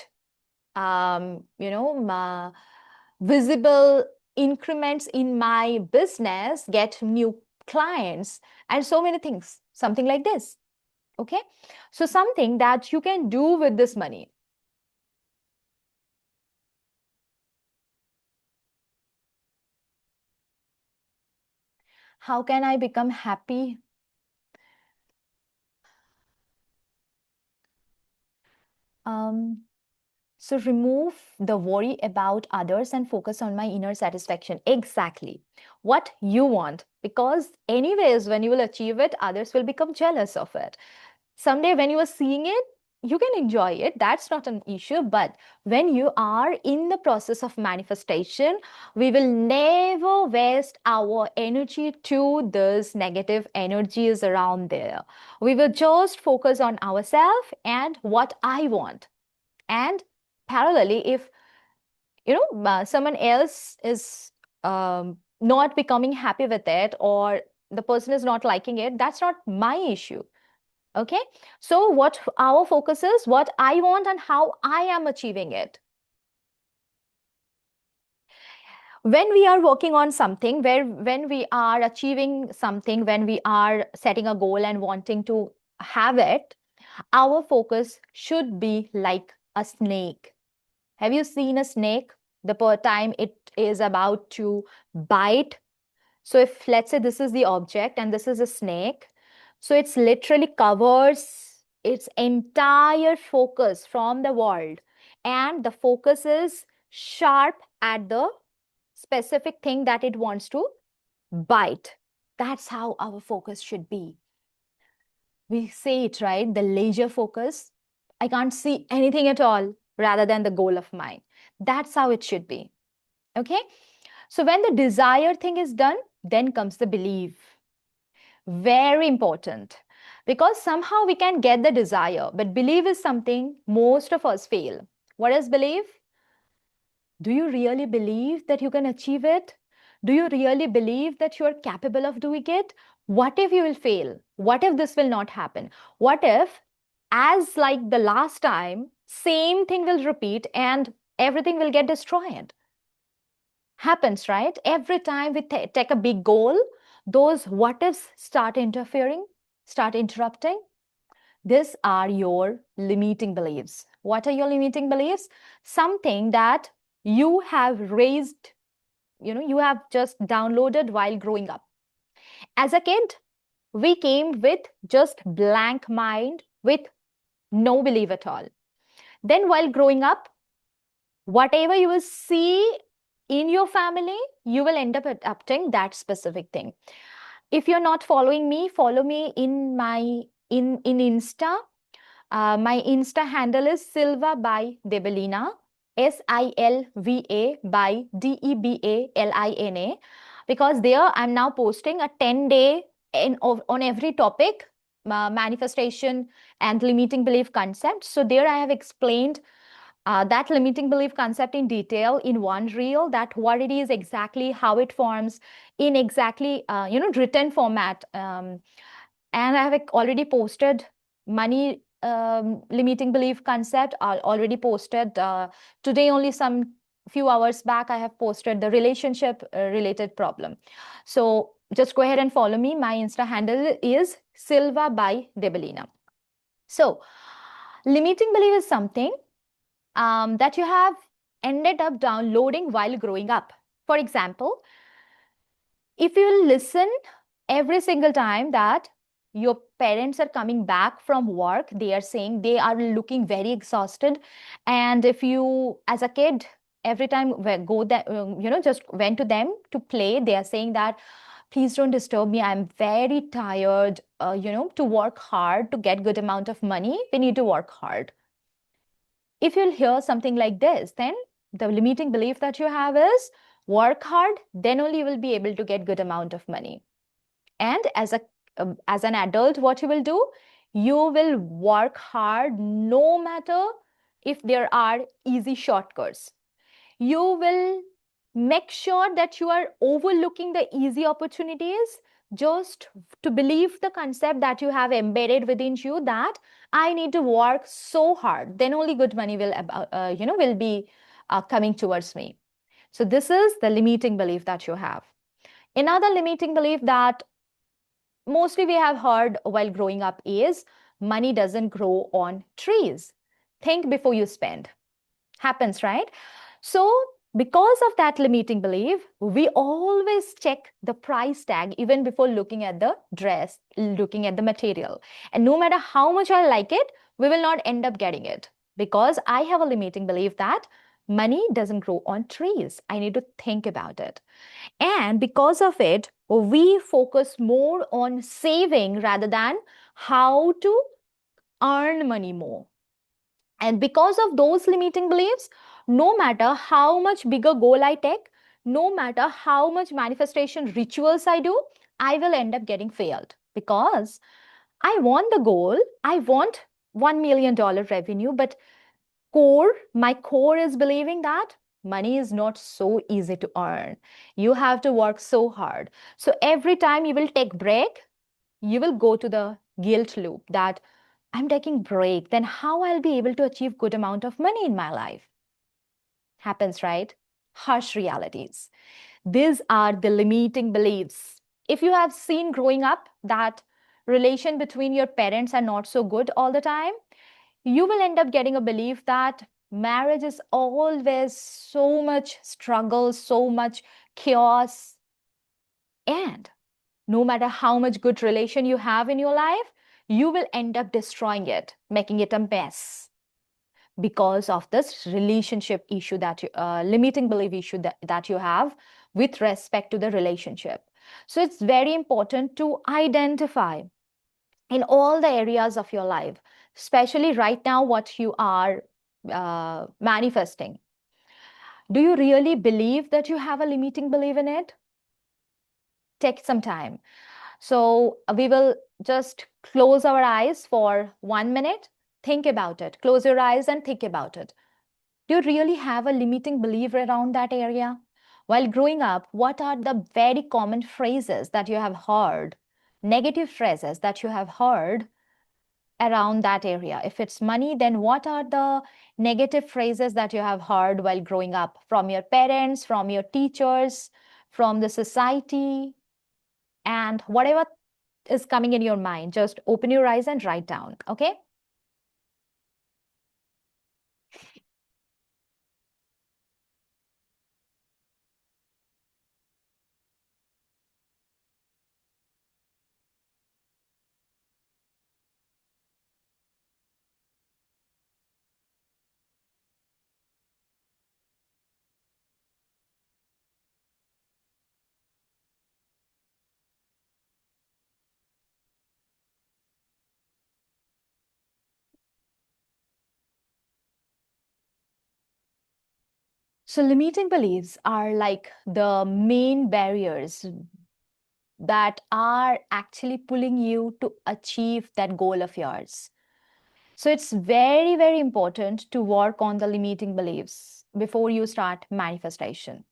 visible increments in my business, get new clients, and so many things. Something like this. Okay. So, something that you can do with this money. How can I become happy? Um, so remove the worry about others and focus on my inner satisfaction. Exactly what you want. Because, anyways, when you will achieve it, others will become jealous of it. Someday, when you are seeing it, you can enjoy it. That's not an issue. But when you are in the process of manifestation, we will never waste our energy to this negative energies around there. We will just focus on ourselves and what I want. And parallelly, if someone else is not becoming happy with it, or the person is not liking it, that's not my issue. Okay. So what our focus is, what I want and how I am achieving it. When we are working on something, when we are achieving something, when we are setting a goal and wanting to have it, our focus should be like a snake. Have you seen a snake? The per time it is about to bite. So if, let's say, this is the object and this is a snake, so it's literally covers its entire focus from the world, and the focus is sharp at the specific thing that it wants to bite. That's how our focus should be. We say it, right? The laser focus. I can't see anything at all rather than the goal of mine. That's how it should be. Okay. So when the desired thing is done, then comes the belief. Very important, because somehow we can get the desire, but belief is something most of us fail. What is belief? Do you really believe that you can achieve it? Do you really believe that you are capable of doing it? What if you will fail? What if this will not happen? What if, as like the last time, same thing will repeat and everything will get destroyed? Happens, right? Every time we take a big goal, those what ifs start interfering, start interrupting. These are your limiting beliefs. What are your limiting beliefs? Something that you have raised, you have just downloaded while growing up. As a kid, we came with just blank mind with no belief at all. Then while growing up, whatever you will see in your family, you will end up adopting that specific thing. If you're not following me, follow me in my in Insta. My Insta handle is Silva by Debalina, Silva by Debalina, because there I'm now posting a 10-day on every topic, manifestation and limiting belief concept. So there I have explained that limiting belief concept in detail in one reel, that what it is exactly, how it forms in exactly written format. And I have already posted money limiting belief concept. I already posted today, only some few hours back, I have posted the relationship related problem. So just go ahead and follow me. My Insta handle is Silva by Debalina. So limiting belief is something that you have ended up downloading while growing up. For example, if you listen every single time that your parents are coming back from work, they are saying they are looking very exhausted. And if you, as a kid, every time go that, just went to them to play, they are saying that, please don't disturb me. I'm very tired, to work hard to get good amount of money. We need to work hard. If you'll hear something like this, then the limiting belief that you have is work hard, then only you will be able to get good amount of money. And as an adult, what you will do, you will work hard no matter if there are easy shortcuts. You will make sure that you are overlooking the easy opportunities, just to believe the concept that you have embedded within you, that I need to work so hard, then only good money will be coming towards me. So this is the limiting belief that you have. Another limiting belief that mostly we have heard while growing up is money doesn't grow on trees. Think before you spend. Happens, right? So because of that limiting belief, we always check the price tag even before looking at the dress, looking at the material. And no matter how much I like it, we will not end up getting it, because I have a limiting belief that money doesn't grow on trees. I need to think about it. And because of it, we focus more on saving rather than how to earn money more. And because of those limiting beliefs, no matter how much bigger goal I take, no matter how much manifestation rituals I do, I will end up getting failed, because I want the goal, I want $1 million revenue, but my core is believing that money is not so easy to earn. You have to work so hard. So every time you will take break, you will go to the guilt loop that I'm taking break, then how I'll be able to achieve good amount of money in my life? Happens, right? Harsh realities. These are the limiting beliefs. If you have seen growing up that relation between your parents are not so good all the time, you will end up getting a belief that marriage is always so much struggle, so much chaos. And no matter how much good relation you have in your life, you will end up destroying it, making it a mess because of this relationship issue that you, limiting belief issue that you have with respect to the relationship. So it's very important to identify in all the areas of your life, especially right now, what you are manifesting. Do you really believe that you have a limiting belief in it? Take some time. So we will just close our eyes for 1 minute. Think about it. Close your eyes and think about it. Do you really have a limiting belief around that area? While growing up, what are the very common phrases that you have heard, negative phrases that you have heard around that area? If it's money, then what are the negative phrases that you have heard while growing up from your parents, from your teachers, from the society, and whatever is coming in your mind, just open your eyes and write down, okay? So limiting beliefs are like the main barriers that are actually pulling you to achieve that goal of yours. So it's very, very important to work on the limiting beliefs before you start manifestation.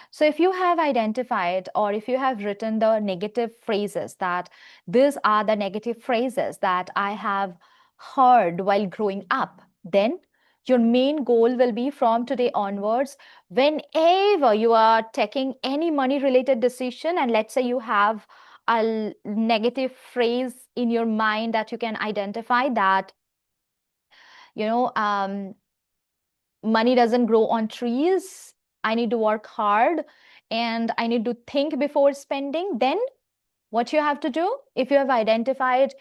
So if you have identified or if you have written the negative phrases that these are the negative phrases that I have heard while growing up, then your main goal will be from today onwards, whenever you are taking any money related decision, and let's say you have a negative phrase in your mind that you can identify that, you know, money doesn't grow on trees. I need to work hard and I need to think before spending. Then, what you have to do, if you have identified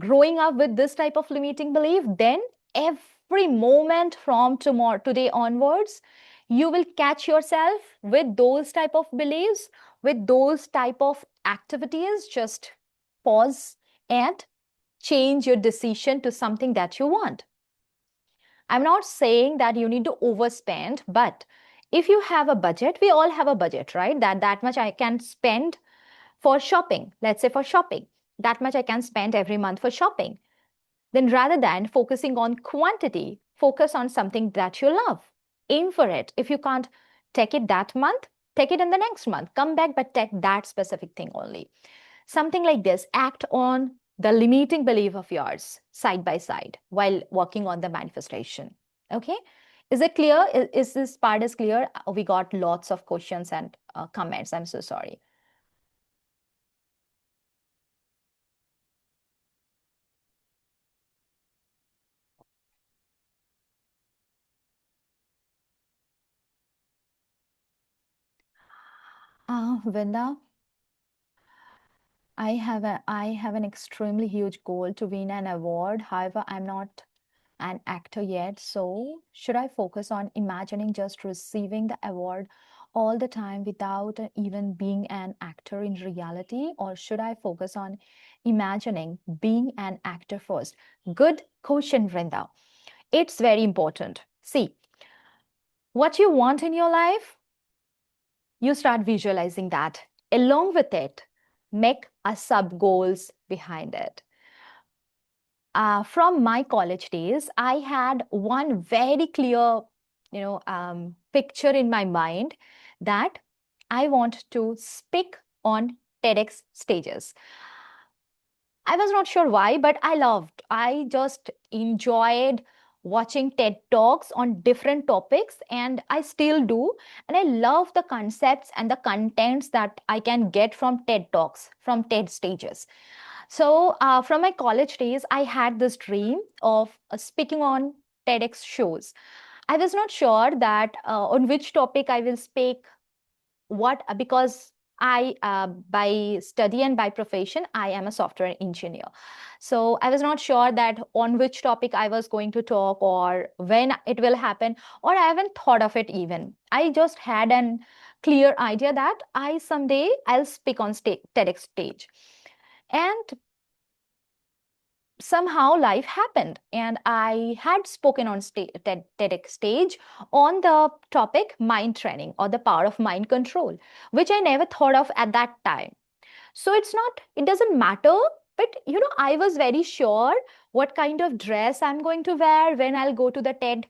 growing up with this type of limiting belief, then every moment from tomorrow, today onwards, you will catch yourself with those type of beliefs, with those type of activities. Just pause and change your decision to something that you want. I'm not saying that you need to overspend, but if you have a budget, we all have a budget, right? That much I can spend for shopping. Let's say for shopping, that much I can spend every month for shopping. Then rather than focusing on quantity, focus on something that you love. Aim for it. If you can't take it that month, take it in the next month. Come back, but take that specific thing only. Something like this, act on the limiting belief of yours side by side while working on the manifestation. Okay? Is it clear? Is this part is clear? We got lots of questions and comments. I'm so sorry. Vinda, I have an extremely huge goal to win an award. However, I'm not an actor yet. So, should I focus on imagining just receiving the award all the time without even being an actor in reality? Or should I focus on imagining being an actor first? Good question, Vrinda. It's very important. See, what you want in your life, you start visualizing that. Along with it, make a sub goals behind it. From my college days, I had one very clear, picture in my mind that I want to speak on TEDx stages. I was not sure why, but I just enjoyed watching TED Talks on different topics, and I still do. And I love the concepts and the contents that I can get from TED Talks, from TED stages. So, from my college days, I had this dream of speaking on TEDx shows. I was not sure that on which topic I will speak, what, because by study and by profession, I am a software engineer. So I was not sure that on which topic I was going to talk or when it will happen, or I haven't thought of it even. I just had an clear idea that I someday I'll speak on TEDx stage. And somehow life happened and I had spoken on TEDx stage on the topic mind training or the power of mind control, which I never thought of at that time. So it doesn't matter, but I was very sure what kind of dress I'm going to wear when I'll go to the TED,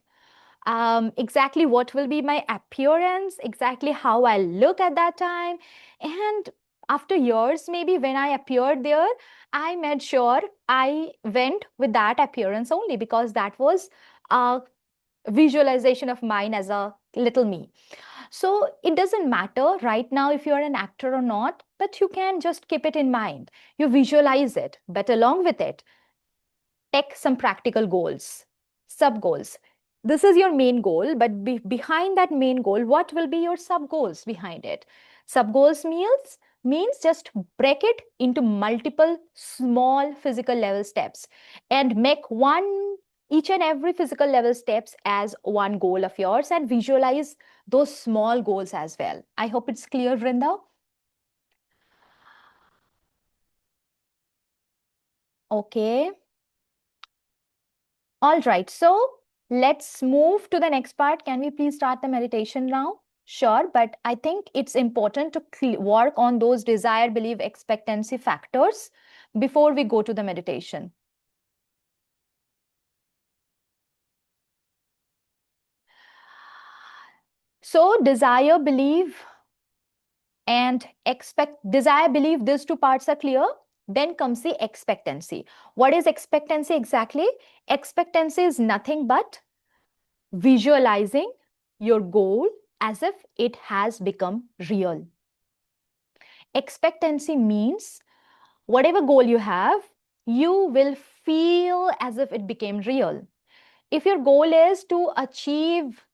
exactly what will be my appearance, exactly how I look at that time. And after years, maybe when I appeared there, I made sure I went with that appearance only because that was a visualization of mine as a little me. So it doesn't matter right now if you're an actor or not, but you can just keep it in mind. You visualize it, but along with it, take some practical goals, sub goals. This is your main goal, but behind that main goal, what will be your sub goals behind it? Sub goals means just break it into multiple small physical level steps and make one each and every physical level steps as one goal of yours and visualize those small goals as well. I hope it's clear, Vrinda. Okay. All right, so let's move to the next part. Can we please start the meditation now? Sure, but I think it's important to work on those desire, belief, expectancy factors before we go to the meditation. So, desire, belief, and desire, belief, these two parts are clear. Then comes the expectancy. What is expectancy exactly? Expectancy is nothing but visualizing your goal as if it has become real. Expectancy means whatever goal you have, you will feel as if it became real. If your goal is to achieve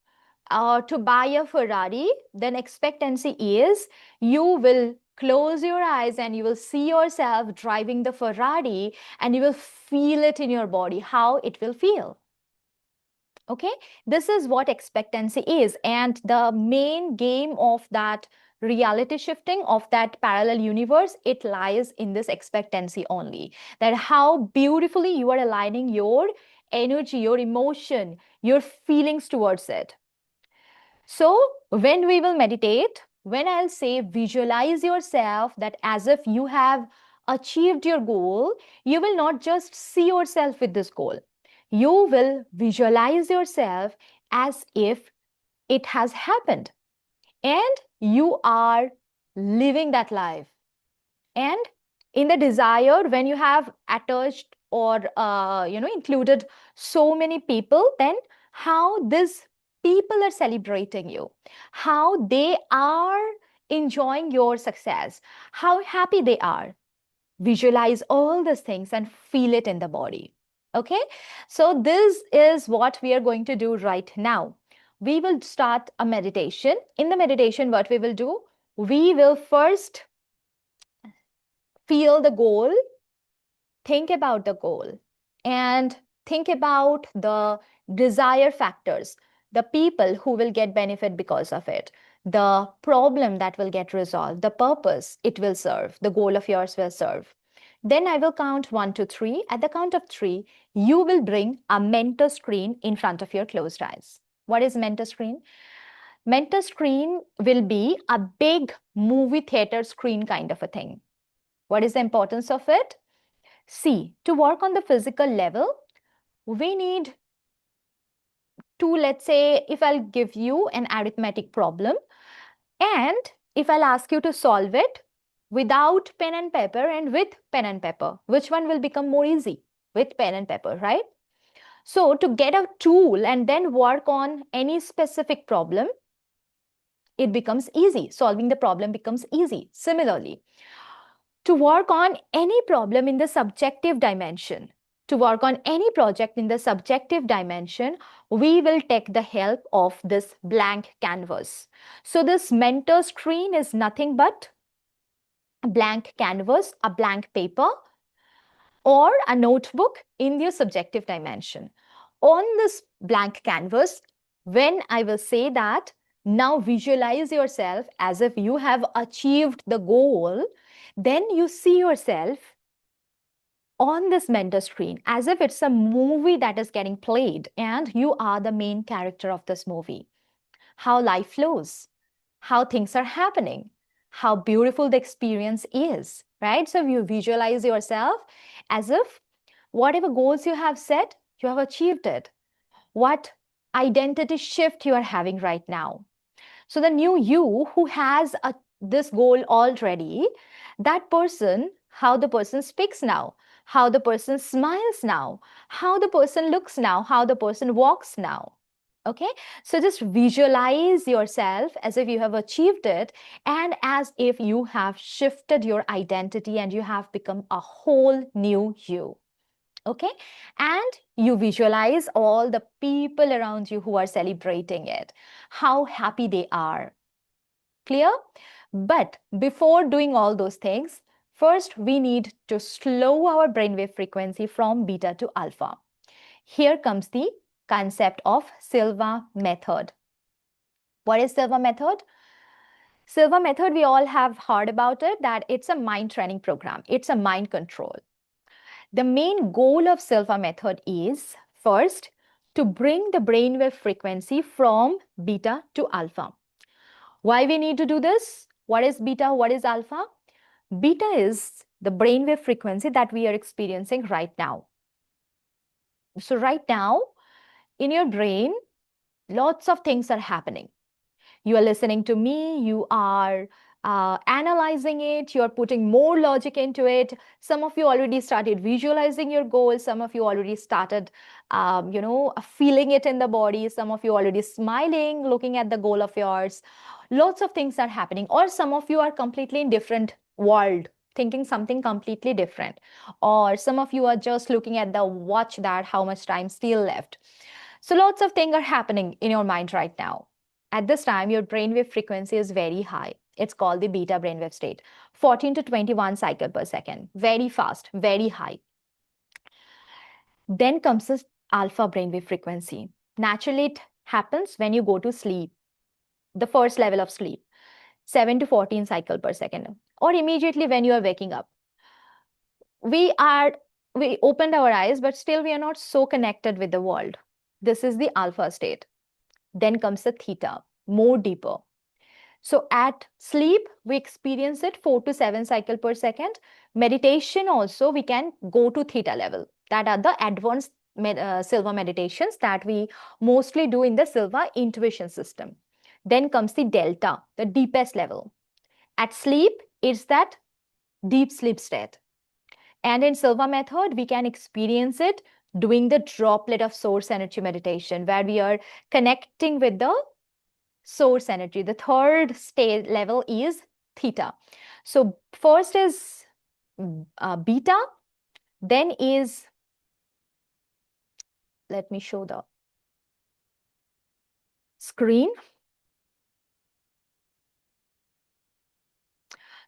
to buy a Ferrari, then expectancy is you will close your eyes and you will see yourself driving the Ferrari and you will feel it in your body, how it will feel. Okay, this is what expectancy is. And the main game of that reality shifting of that parallel universe, it lies in this expectancy only. That how beautifully you are aligning your energy, your emotion, your feelings towards it. So when we will meditate, when I'll say visualize yourself that as if you have achieved your goal, you will not just see yourself with this goal. You will visualize yourself as if it has happened and you are living that life. And in the desire, when you have attached or included so many people, then how these people are celebrating you, how they are enjoying your success, how happy they are. Visualize all these things and feel it in the body. Okay, so this is what we are going to do right now. We will start a meditation. In the meditation, what we will do, we will first feel the goal, think about the goal, and think about the desire factors, the people who will get benefit because of it, the problem that will get resolved, the purpose it will serve, the goal of yours will serve. Then I will count 1 to 3. At the count of 3, you will bring a mentor screen in front of your closed eyes. What is mentor screen? Mentor screen will be a big movie theater screen kind of a thing. What is the importance of it? See, to work on the physical level, we need to, let's say, if I'll give you an arithmetic problem, and if I'll ask you to solve it without pen and paper and with pen and paper, which one will become more easy? With pen and paper, right? So to get a tool and then work on any specific problem, it becomes easy. Solving the problem becomes easy. Similarly, to work on any problem in the subjective dimension, to work on any project in the subjective dimension, we will take the help of this blank canvas. So this mentor screen is nothing but a blank canvas, a blank paper, or a notebook in your subjective dimension. On this blank canvas, when I will say that, now visualize yourself as if you have achieved the goal, then you see yourself on this mentor screen as if it's a movie that is getting played and you are the main character of this movie. How life flows, how things are happening, how beautiful the experience is, right? So you visualize yourself as if whatever goals you have set, you have achieved it. What identity shift you are having right now. So the new you who has this goal already, that person, how the person speaks now, how the person smiles now, how the person looks now, how the person walks now. Okay, so just visualize yourself as if you have achieved it and as if you have shifted your identity and you have become a whole new you. Okay, and you visualize all the people around you who are celebrating it, how happy they are. Clear? But before doing all those things, first we need to slow our brainwave frequency from beta to alpha. Here comes the concept of Silva method. What is Silva method? Silva method, we all have heard about it, that it's a mind training program. It's a mind control. The main goal of Silva method is first to bring the brainwave frequency from beta to alpha. Why we need to do this? What is beta? What is alpha? Beta is the brainwave frequency that we are experiencing right now. So right now, in your brain, lots of things are happening. You are listening to me, you are analyzing it, you are putting more logic into it. Some of you already started visualizing your goals. Some of you already started, feeling it in the body. Some of you already smiling, looking at the goal of yours. Lots of things are happening. Or some of you are completely in different world, thinking something completely different. Or some of you are just looking at the watch that how much time still left. So lots of things are happening in your mind right now. At this time, your brainwave frequency is very high. It's called the beta brainwave state, 14 to 21 cycle per second. Very fast, very high. Then comes the alpha brainwave frequency. Naturally, it happens when you go to sleep, the first level of sleep, 7 to 14 cycle per second, or immediately when you are waking up. We opened our eyes, but still we are not so connected with the world. This is the alpha state. Then comes the theta, more deeper. So at sleep, we experience it 4 to 7 cycle per second. Meditation also, we can go to theta level. That are the advanced Silva meditations that we mostly do in the Silva intuition system. Then comes the delta, the deepest level. At sleep, it's that deep sleep state. And in Silva method, we can experience it doing the droplet of source energy meditation, where we are connecting with the source energy. The third state level is theta. So first is beta, then is, let me show the screen.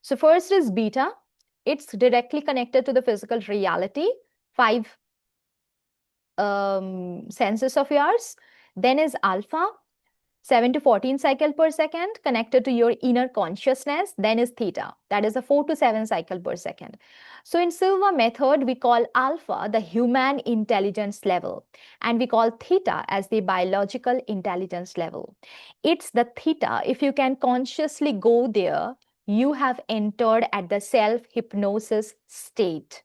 So first is beta. It's directly connected to the physical reality, 5 senses of yours. Then is alpha, 7 to 14 cycle per second, connected to your inner consciousness. Then is theta, that is a 4 to 7 cycle per second. So in Silva method, we call alpha the human intelligence level, and we call theta as the biological intelligence level. It's the theta, if you can consciously go there, you have entered at the self-hypnosis state.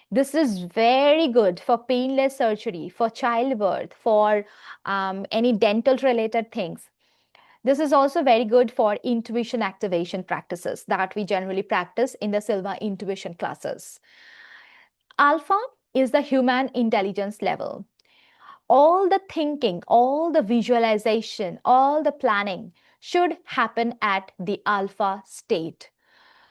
This is very good for painless surgery, for childbirth, for any dental related things. This is also very good for intuition activation practices that we generally practice in the Silva intuition classes. Alpha is the human intelligence level. All the thinking, all the visualization, all the planning should happen at the alpha state.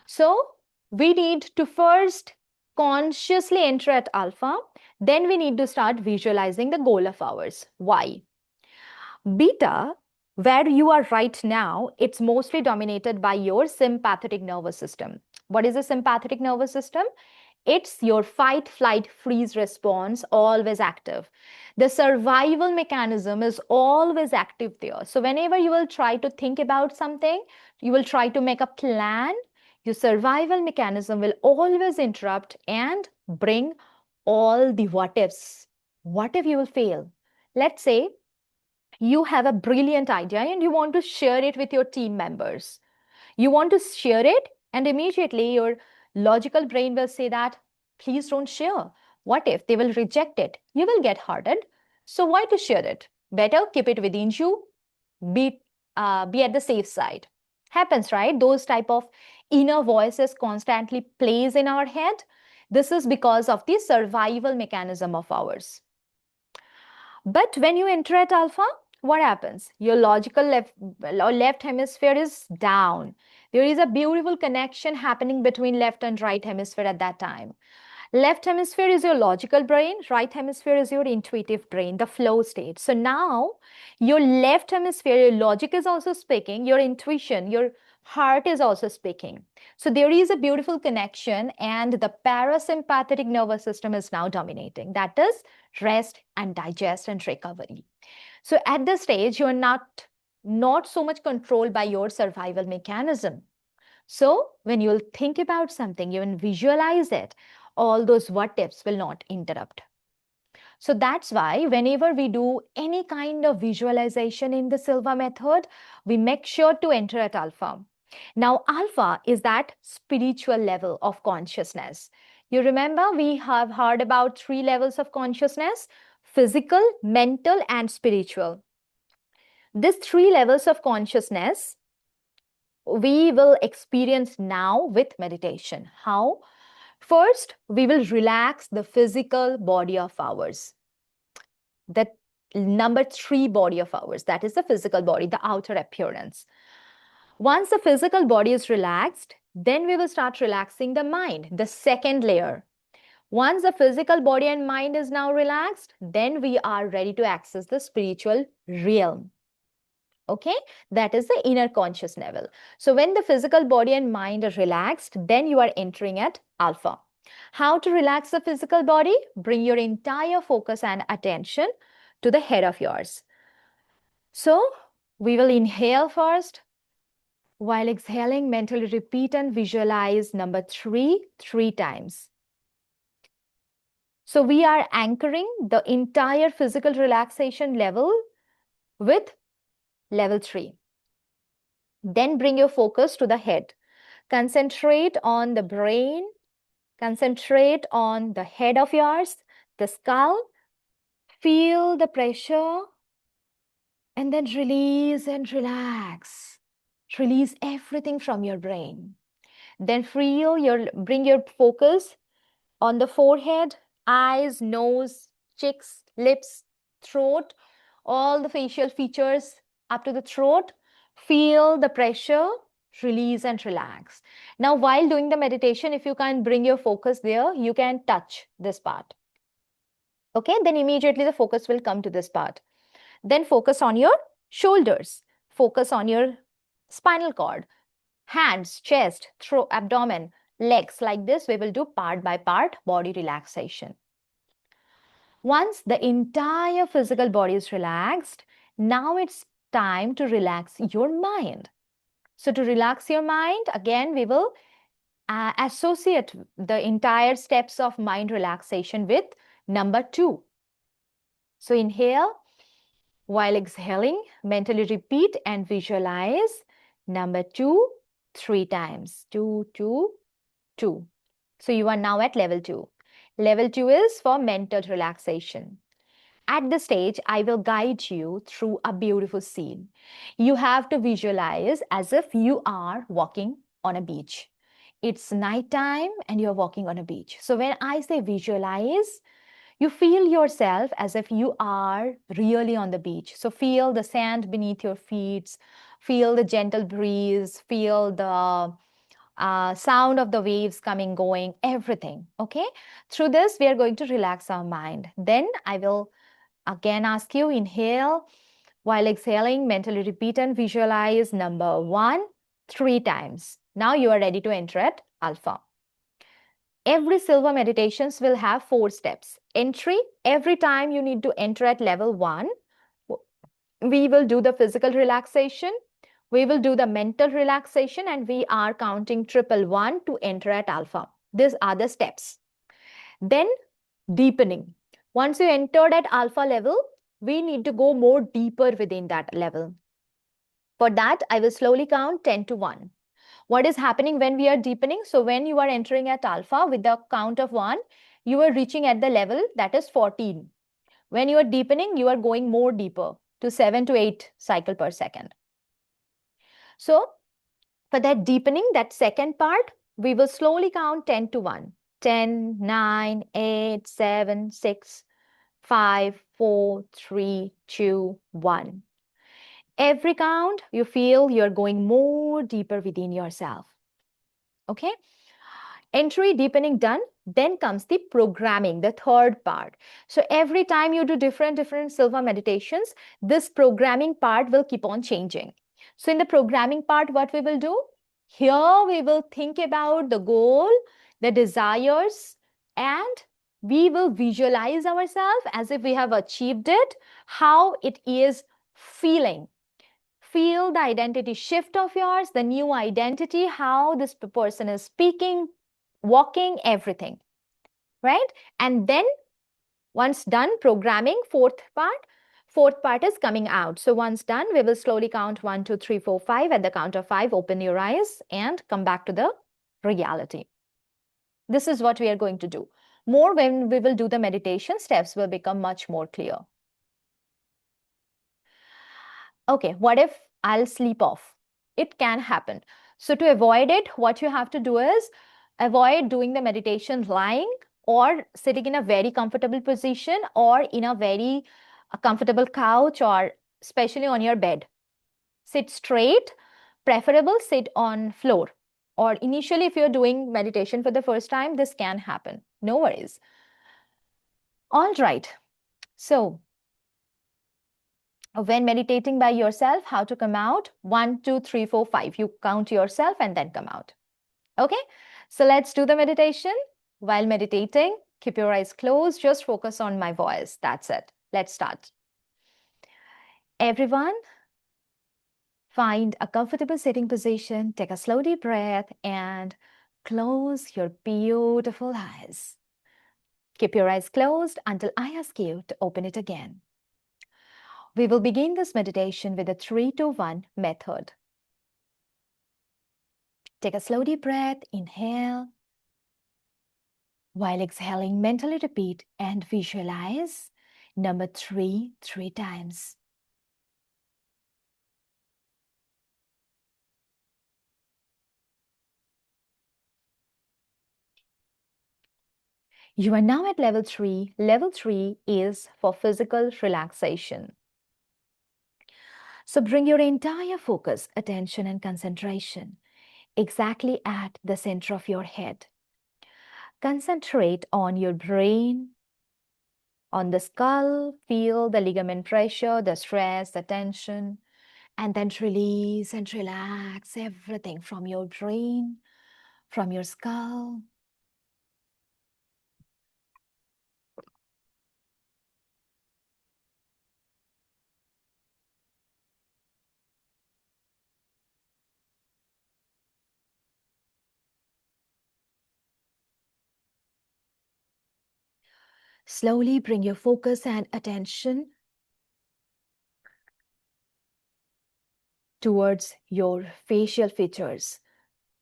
So we need to first consciously enter at alpha, then we need to start visualizing the goal of ours. Why? Beta, where you are right now, it's mostly dominated by your sympathetic nervous system. What is the sympathetic nervous system? It's your fight, flight, freeze response, always active. The survival mechanism is always active there. So, whenever you will try to think about something, you will try to make a plan, your survival mechanism will always interrupt and bring all the what ifs. What if you will fail? Let's say you have a brilliant idea and you want to share it with your team members. You want to share it, and immediately your logical brain will say that, please don't share. What if they will reject it? You will get hardened. So, why to share it? Better keep it within you, be, be at the safe side. Happens, right? Those type of inner voices constantly plays in our head. This is because of the survival mechanism of ours. But when you enter at alpha, what happens? Your logical left hemisphere is down. There is a beautiful connection happening between left and right hemisphere at that time. Left hemisphere is your logical brain, right hemisphere is your intuitive brain, the flow state. So now your left hemisphere, your logic is also speaking, your intuition, your heart is also speaking. So there is a beautiful connection, and the parasympathetic nervous system is now dominating. That is rest and digest and recovery. So at this stage, you are not so much controlled by your survival mechanism. So when you'll think about something, you will visualize it, all those what ifs will not interrupt. So that's why whenever we do any kind of visualization in the Silva method, we make sure to enter at alpha. Now, alpha is that spiritual level of consciousness. You remember we have heard about 3 levels of consciousness: physical, mental, and spiritual. These 3 levels of consciousness we will experience now with meditation. How? First, we will relax the physical body of ours. The number 3 body of ours, that is the physical body, the outer appearance. Once the physical body is relaxed, then we will start relaxing the mind, the second layer. Once the physical body and mind is now relaxed, then we are ready to access the spiritual realm. Okay, that is the inner conscious level. So when the physical body and mind are relaxed, then you are entering at alpha. How to relax the physical body? Bring your entire focus and attention to the head of yours. So we will inhale first. While exhaling, mentally repeat and visualize number 3 times. So we are anchoring the entire physical relaxation level with level 3. Then bring your focus to the head. Concentrate on the brain. Concentrate on the head of yours, the skull. Feel the pressure and then release and relax. Release everything from your brain. Then bring your focus on the forehead, eyes, nose, cheeks, lips, throat, all the facial features up to the throat. Feel the pressure, release and relax. Now, while doing the meditation, if you can bring your focus there, you can touch this part. Okay, then immediately the focus will come to this part. Then focus on your shoulders, focus on your spinal cord, hands, chest, throat, abdomen, legs. Like this, we will do part by part body relaxation. Once the entire physical body is relaxed, now it's time to relax your mind. So to relax your mind, again, we will associate the entire steps of mind relaxation with number 2. So inhale. While exhaling, mentally repeat and visualize number 2 3 times. 2, 2, 2. So you are now at level 2. Level 2 is for mental relaxation. At this stage, I will guide you through a beautiful scene. You have to visualize as if you are walking on a beach. It's nighttime and you're walking on a beach. So when I say visualize, you feel yourself as if you are really on the beach. So feel the sand beneath your feet, feel the gentle breeze, feel the sound of the waves coming, going, everything. Okay. Through this, we are going to relax our mind. Then I will again ask you, inhale. While exhaling, mentally repeat and visualize number 1 3 times. Now you are ready to enter at alpha. Every Silva meditations will have 4 steps. Entry, every time you need to enter at level 1, we will do the physical relaxation, we will do the mental relaxation, and we are counting triple one to enter at alpha. These are the steps. Then deepening. Once you entered at alpha level, we need to go more deeper within that level. For that, I will slowly count 10 to 1. What is happening when we are deepening? So when you are entering at alpha with the count of 1, you are reaching at the level that is 14. When you are deepening, you are going more deeper to 7 to 8 cycle per second. So for that deepening, that second part, we will slowly count 10 to 1. 10, 9, 8, 7, 6, 5, 4, 3, 2, 1. Every count, you feel you're going more deeper within yourself. Okay? Entry, deepening done. Then comes the programming, the third part. So every time you do different Silva meditations, this programming part will keep on changing. So in the programming part, what we will do? Here we will think about the goal, the desires, and we will visualize ourselves as if we have achieved it, how it is feeling. Feel the identity shift of yours, the new identity, how this person is speaking, walking, everything, right? And then once done programming, fourth part is coming out. So once done, we will slowly count 1, 2, 3, 4, 5. At the count of 5, open your eyes and come back to the reality. This is what we are going to do. More when we will do the meditation, steps will become much more clear. Okay, what if I'll sleep off? It can happen. So to avoid it, what you have to do is avoid doing the meditation lying or sitting in a very comfortable position or in a very comfortable couch or especially on your bed. Sit straight, preferable sit on floor. Or initially, if you're doing meditation for the first time, this can happen. No worries. All right. So when meditating by yourself, how to come out? 1, 2, 3, 4, 5. You count yourself and then come out. Okay, so let's do the meditation. While meditating, keep your eyes closed. Just focus on my voice. That's it. Let's start. Everyone, find a comfortable sitting position. Take a slow deep breath and close your beautiful eyes. Keep your eyes closed until I ask you to open it again. We will begin this meditation with a 3 to 1 method. Take a slow deep breath, inhale. While exhaling, mentally repeat and visualize number 3 3 times. You are now at level 3. Level 3 is for physical relaxation. So bring your entire focus, attention, and concentration exactly at the center of your head. Concentrate on your brain, on the skull, feel the ligament pressure, the stress, the tension, and then release and relax everything from your brain, from your skull. Slowly bring your focus and attention towards your facial features.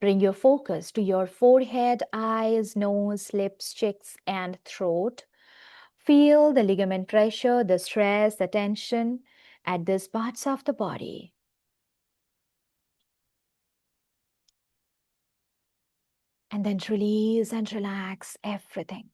Bring your focus to your forehead, eyes, nose, lips, cheeks, and throat. Feel the ligament pressure, the stress, the tension at these parts of the body. And then release and relax everything.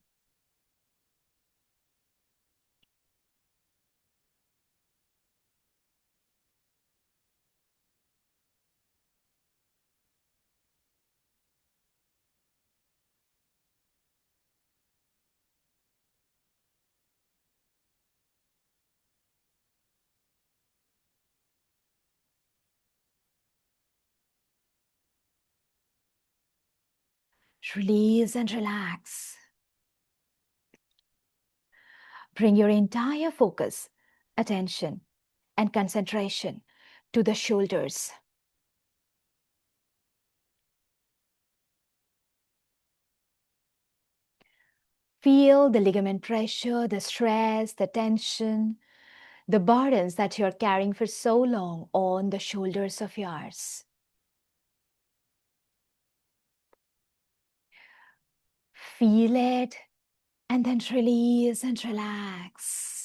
Release and relax. Bring your entire focus, attention, and concentration to the shoulders. Feel the ligament pressure, the stress, the tension, the burdens that you're carrying for so long on the shoulders of yours. Feel it and then release and relax.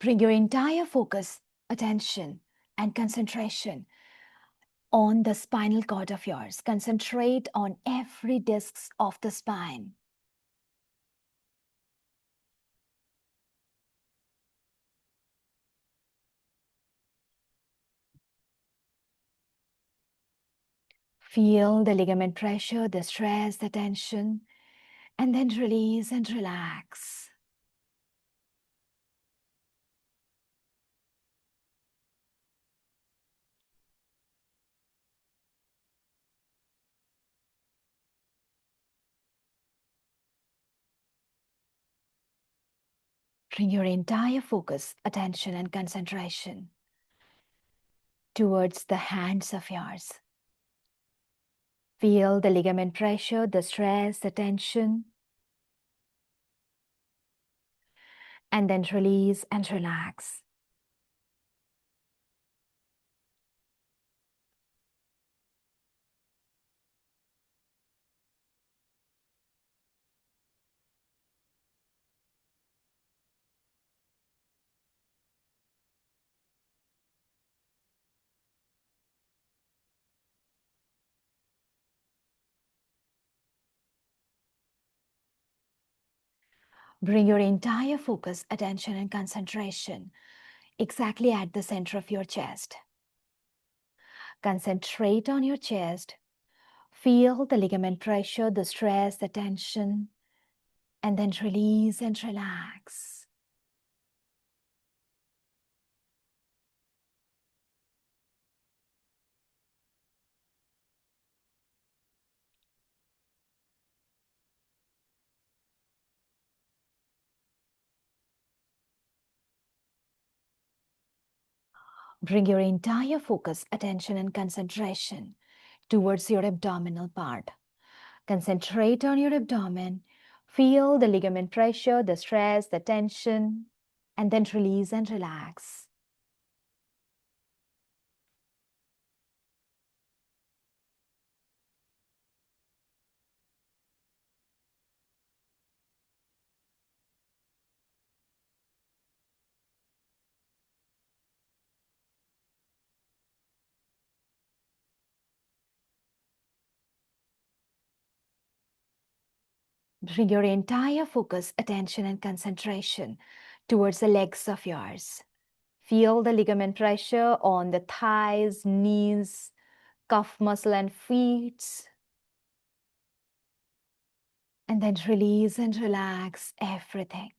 Bring your entire focus, attention, and concentration on the spinal cord of yours. Concentrate on every disc of the spine. Feel the ligament pressure, the stress, the tension, and then release and relax. Bring your entire focus, attention, and concentration towards the hands of yours. Feel the ligament pressure, the stress, the tension, and then release and relax. Bring your entire focus, attention, and concentration exactly at the center of your chest. Concentrate on your chest. Feel the ligament pressure, the stress, the tension, and then release and relax. Bring your entire focus, attention, and concentration towards your abdominal part. Concentrate on your abdomen. Feel the ligament pressure, the stress, the tension, and then release and relax. Bring your entire focus, attention, and concentration towards the legs of yours. Feel the ligament pressure on the thighs, knees, calf muscle, and feet. And then release and relax everything.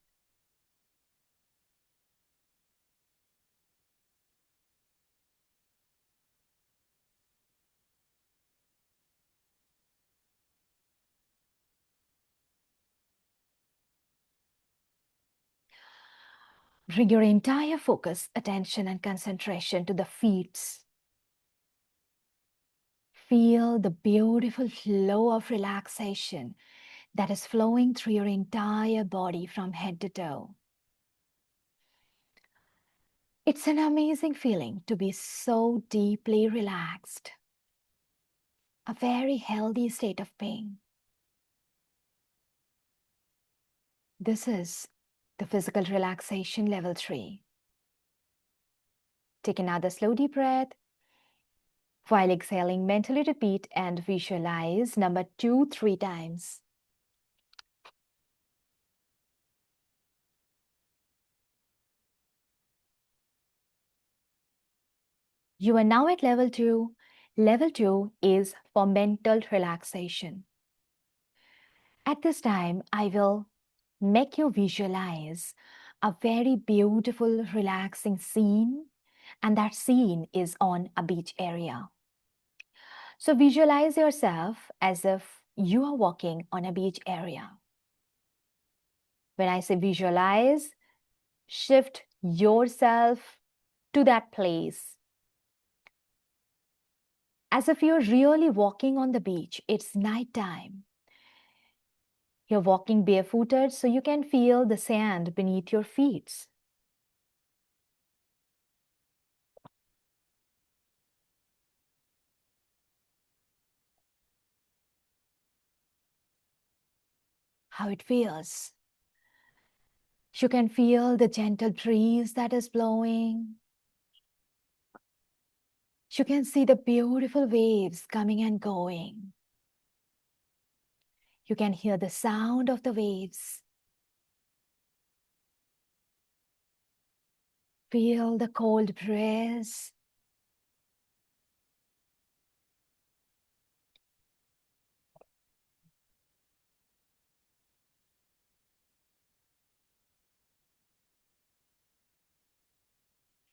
Bring your entire focus, attention, and concentration to the feet. Feel the beautiful flow of relaxation that is flowing through your entire body from head to toe. It's an amazing feeling to be so deeply relaxed. A very healthy state of being. This is the physical relaxation level 3. Take another slow deep breath. While exhaling, mentally repeat and visualize number 2 3 times. You are now at level 2. Level 2 is for mental relaxation. At this time, I will make you visualize a very beautiful, relaxing scene, and that scene is on a beach area. So visualize yourself as if you are walking on a beach area. When I say visualize, shift yourself to that place as if you're really walking on the beach. It's nighttime. You're walking barefooted so you can feel the sand beneath your feet. How it feels. You can feel the gentle breeze that is blowing. You can see the beautiful waves coming and going. You can hear the sound of the waves. Feel the cold breeze.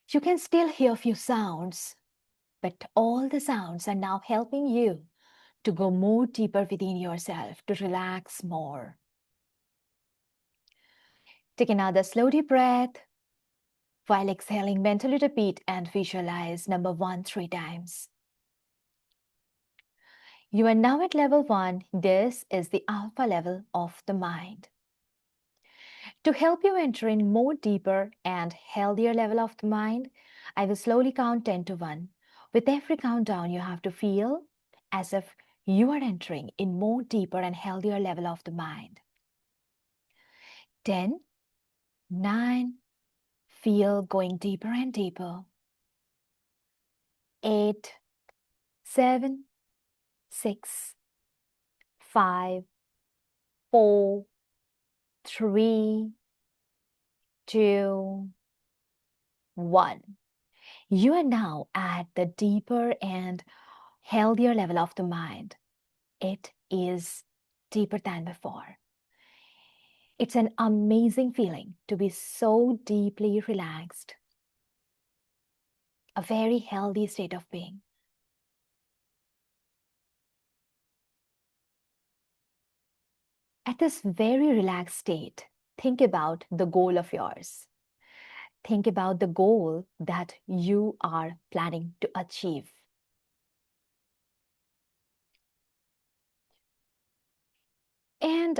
You can still hear a few sounds, but all the sounds are now helping you to go more deeper within yourself, to relax more. Take another slow deep breath. While exhaling, mentally repeat and visualize number 1 3 times. You are now at level 1. This is the alpha level of the mind. To help you enter in more deeper and healthier level of the mind, I will slowly count 10 to 1. With every countdown, you have to feel as if you are entering in more deeper and healthier level of the mind. 10, 9, feel going deeper and deeper. 8, 7, 6, 5, 4, 3, 2, 1. You are now at the deeper and healthier level of the mind. It is deeper than before. It's an amazing feeling to be so deeply relaxed. A very healthy state of being. At this very relaxed state, think about the goal of yours. Think about the goal that you are planning to achieve. And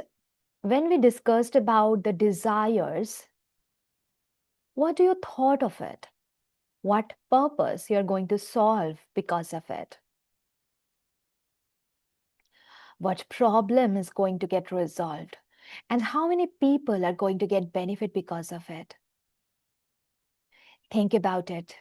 when we discussed about the desires, what do you thought of it? What purpose you're going to solve because of it? What problem is going to get resolved? And how many people are going to get benefit because of it? Think about it.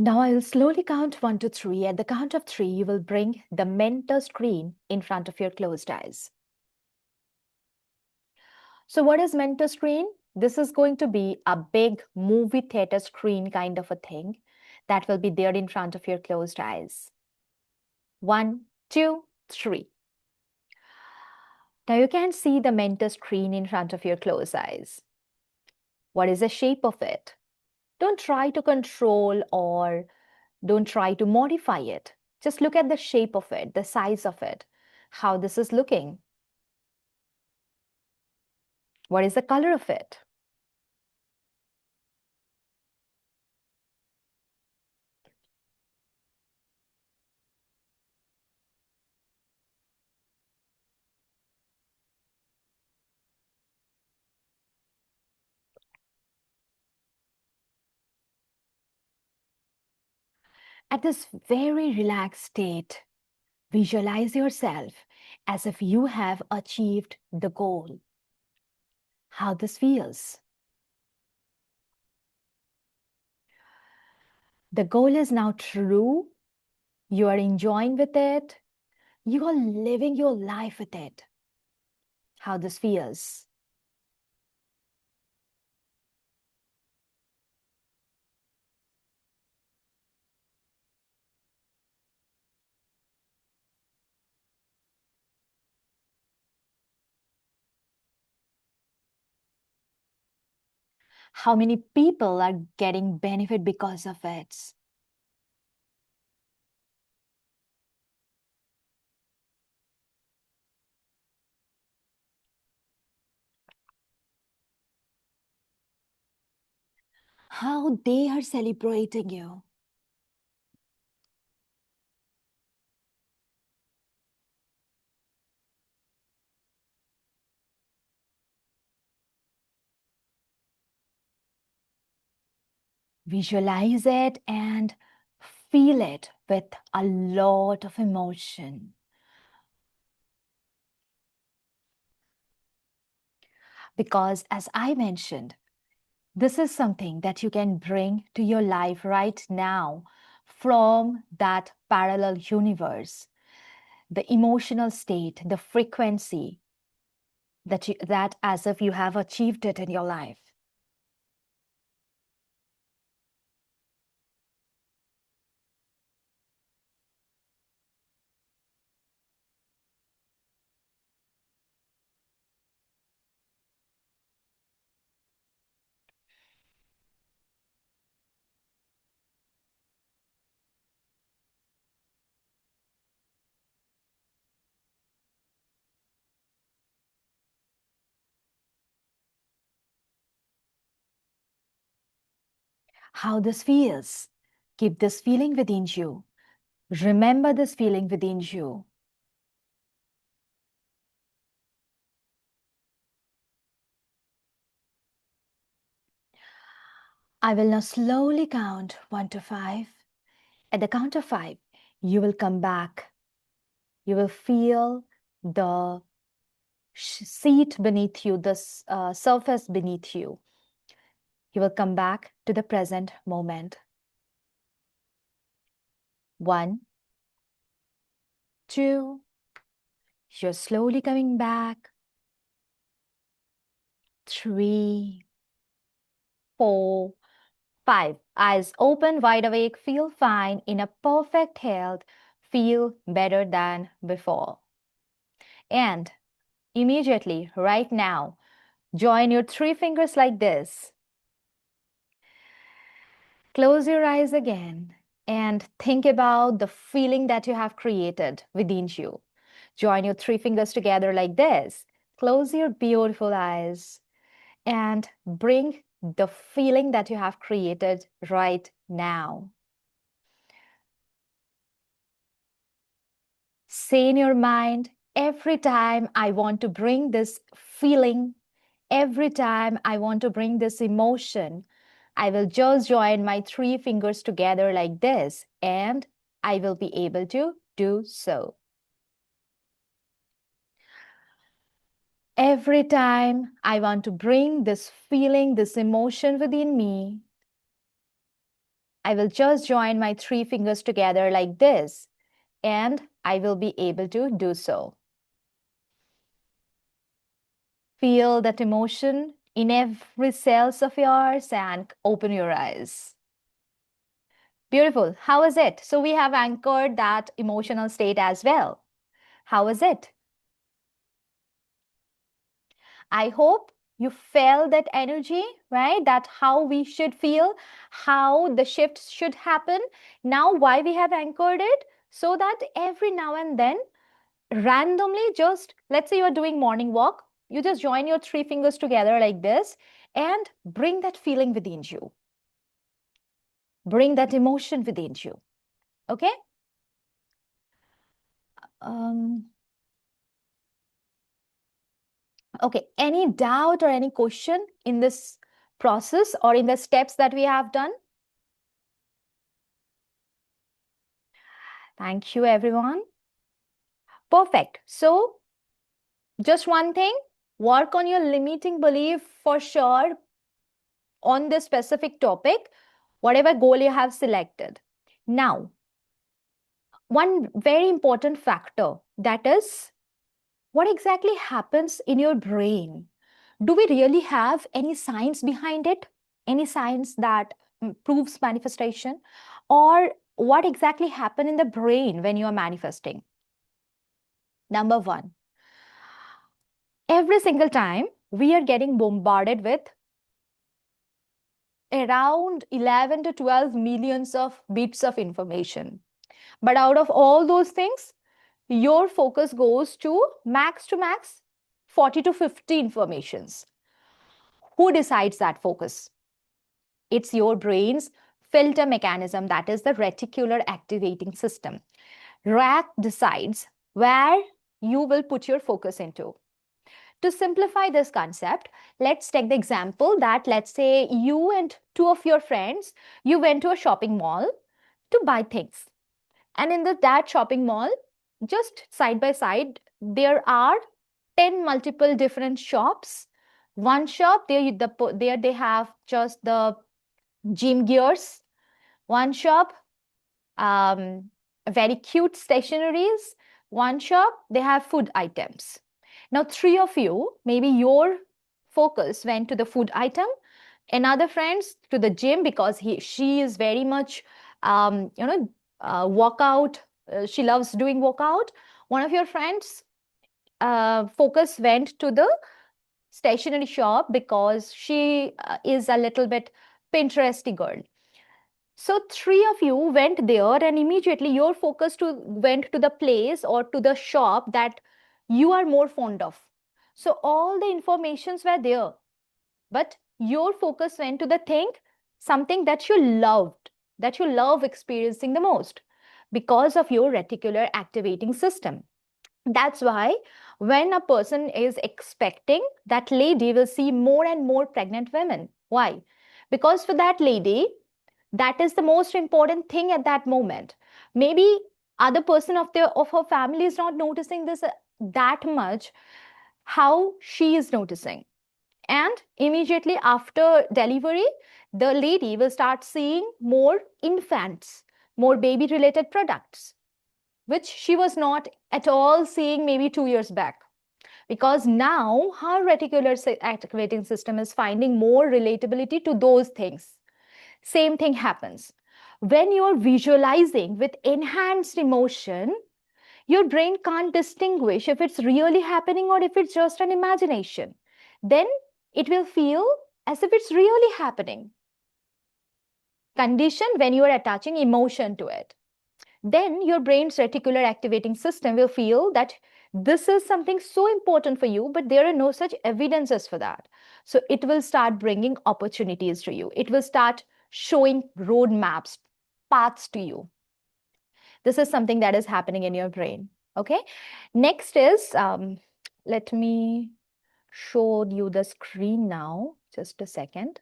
Now I will slowly count 1 to 3. At the count of 3, you will bring the mentor screen in front of your closed eyes. So what is mentor screen? This is going to be a big movie theater screen kind of a thing that will be there in front of your closed eyes. 1, 2, 3. Now you can see the mentor screen in front of your closed eyes. What is the shape of it? Don't try to control or don't try to modify it. Just look at the shape of it, the size of it, how this is looking. What is the color of it? At this very relaxed state, Visualize yourself as if you have achieved the goal. How this feels. The goal is now true. You are enjoying with it. You are living your life with it. How this feels. How many people are getting benefit because of it? How they are celebrating you. Visualize it and feel it with a lot of emotion. Because as I mentioned, this is something that you can bring to your life right now from that parallel universe. The emotional state, the frequency that as if you have achieved it in your life. How this feels. Keep this feeling within you. Remember this feeling within you. I will now slowly count 1 to 5. At the count of 5, you will come back. You will feel the seat beneath you, the surface beneath you. You will come back to the present moment. 1, 2, you're slowly coming back. 3, 4, 5. Eyes open, wide awake, feel fine, in a perfect health, feel better than before. And immediately, right now, join your 3 fingers like this. Close your eyes again and think about the feeling that you have created within you. Join your 3 fingers together like this. Close your beautiful eyes and bring the feeling that you have created right now. Say in your mind, every time I want to bring this feeling, every time I want to bring this emotion, I will just join my 3 fingers together like this, and I will be able to do so. Every time I want to bring this feeling, this emotion within me, I will just join my 3 fingers together like this, and I will be able to do so. Feel that emotion in every cells of yours and open your eyes. Beautiful. How is it? So we have anchored that emotional state as well. How is it? I hope you felt that energy, right? That how we should feel, how the shifts should happen. Now, why we have anchored it? So that every now and then, randomly, just let's say you're doing morning walk, you just join your 3 fingers together like this and bring that feeling within you. Bring that emotion within you. Okay? Um, okay. Any doubt or any question in this process or in the steps that we have done? Thank you, everyone. Perfect. So, just one thing, work on your limiting belief for sure on this specific topic, whatever goal you have selected. Now, one very important factor, that is what exactly happens in your brain. Do we really have any science behind it? Any science that proves manifestation? Or what exactly happen in the brain when you are manifesting? Number one, every single time we are getting bombarded with around 11 to 12 millions of bits of information. But out of all those things, your focus goes to max 40 to 50 informations. Who decides that focus? It's your brain's filter mechanism, that is the reticular activating system. RAC decides where you will put your focus into. To simplify this concept, let's take the example that let's say you and two of your friends, you went to a shopping mall to buy things. And in that shopping mall, just side by side, there are 10 multiple different shops. One shop, there they have just the gym gears. One shop, um, very cute stationaries. One shop, they have food items. Now, three of you, maybe your focus went to the food item, another friends to the gym because she is very much, workout. She loves doing workout. One of your friends' focus went to the stationery shop because she is a little bit Pinteresty girl. So three of you went there, and immediately your focus went to the place or to the shop that you are more fond of. So all the informations were there, but your focus went to the thing, something that you loved, that you love experiencing the most because of your reticular activating system. That's why when a person is expecting, that lady will see more and more pregnant women. Why? Because for that lady, that is the most important thing at that moment. Maybe other person of her family is not noticing this that much, how she is noticing. And immediately after delivery, the lady will start seeing more infants, more baby related products, which she was not at all seeing maybe 2 years back. Because now her reticular activating system is finding more relatability to those things. Same thing happens. When you're visualizing with enhanced emotion, your brain can't distinguish if it's really happening or if it's just an imagination. Then it will feel as if it's really happening. Condition when you are attaching emotion to it. Then your brain's reticular activating system will feel that this is something so important for you, but there are no such evidences for that. So it will start bringing opportunities to you. It will start showing roadmaps, paths to you. This is something that is happening in your brain. Okay. Next is, let me show you the screen now. Just a second.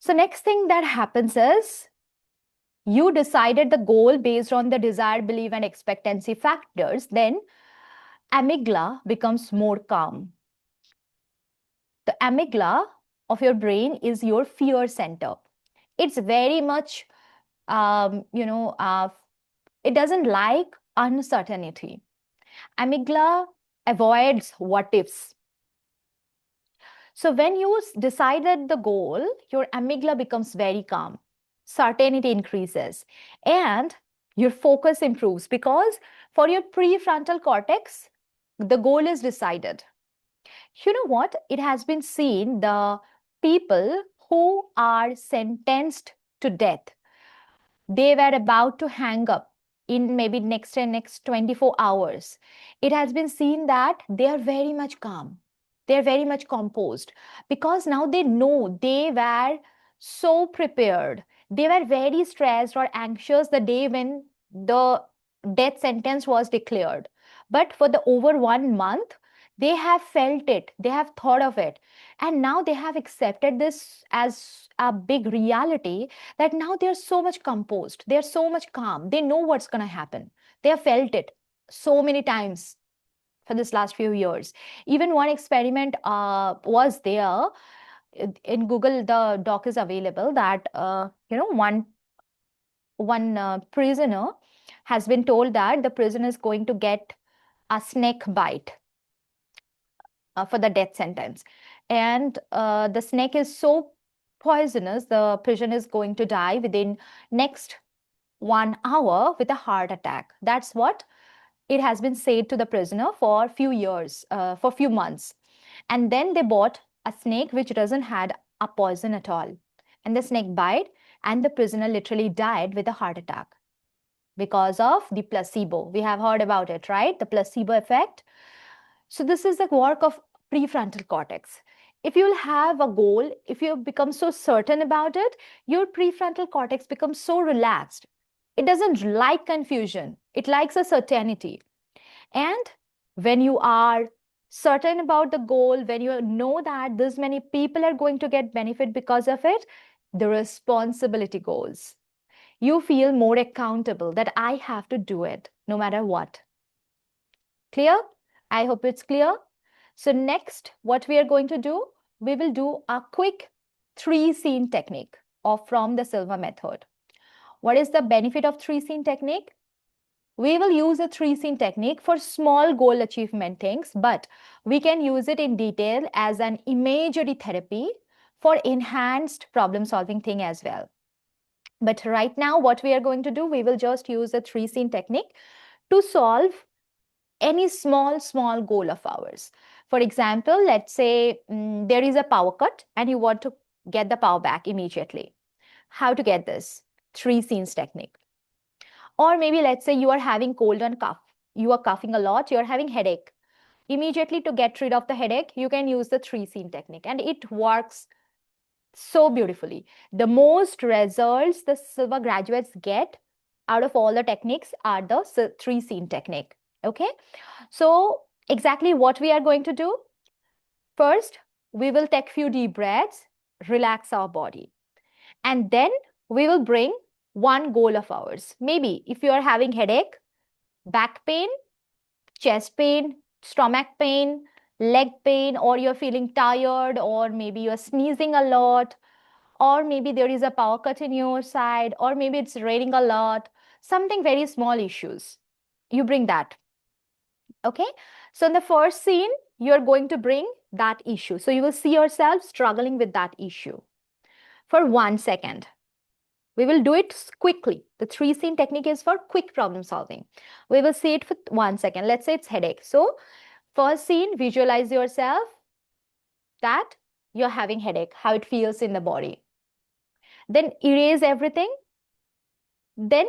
So next thing that happens is you decided the goal based on the desire, belief, and expectancy factors, then amygdala becomes more calm. The amygdala of your brain is your fear center. It's very much, it doesn't like uncertainty. Amygdala avoids what ifs. So when you decided the goal, your amygdala becomes very calm. Certainty increases and your focus improves because for your prefrontal cortex, the goal is decided. You know what? It has been seen the people who are sentenced to death, they were about to hang up in maybe next 24 hours. It has been seen that they are very much calm. They are very much composed because now they know they were so prepared. They were very stressed or anxious the day when the death sentence was declared. But for the over 1 month, they have felt it, they have thought of it, and now they have accepted this as a big reality, that now they're so much composed, they're so much calm, they know what's going to happen. They have felt it so many times for this last few years. Even one experiment was there in Google. The doc is available that one prisoner has been told that the prisoner is going to get a snake bite for the death sentence, and the snake is so poisonous, the prisoner is going to die within next 1 hour with a heart attack. That's what it has been said to the prisoner for few years, for few months. And then they bought a snake which doesn't had a poison at all, and the snake bite, and the prisoner literally died with a heart attack because of the placebo. We have heard about it, right? The placebo effect. So this is the work of prefrontal cortex. If you'll have a goal, if you become so certain about it, your prefrontal cortex becomes so relaxed. It doesn't like confusion. It likes a certainty. And when you are certain about the goal, when you know that this many people are going to get benefit because of it, the responsibility goes. You feel more accountable that I have to do it no matter what. Clear? I hope it's clear. So next, what we are going to do, we will do a quick 3-scene technique from the Silva method. What is the benefit of 3-scene technique? We will use a 3-scene technique for small goal achievement things, but we can use it in detail as an imagery therapy for enhanced problem solving thing as well. But right now, what we are going to do, we will just use a 3-scene technique to solve any small goal of ours. For example, let's say there is a power cut and you want to get the power back immediately. How to get this? 3 scenes technique. Or maybe let's say you are having cold and cough. You are coughing a lot, you're having headache. Immediately to get rid of the headache, you can use the 3-scene technique, and it works so beautifully. The most results the Silva graduates get out of all the techniques are the 3-scene technique. Okay, so exactly what we are going to do. First, we will take few deep breaths, relax our body, and then we will bring one goal of ours. Maybe if you are having headache, back pain, chest pain, stomach pain, leg pain, or you're feeling tired, or maybe you're sneezing a lot, or maybe there is a power cut in your side, or maybe it's raining a lot, something very small issues. You bring that. Okay. So in the first scene, you're going to bring that issue. So you will see yourself struggling with that issue for 1 second. We will do it quickly. The 3-scene technique is for quick problem solving. We will see it for 1 second. Let's say it's headache. So first scene, visualize yourself that you're having headache, how it feels in the body. Then erase everything. Then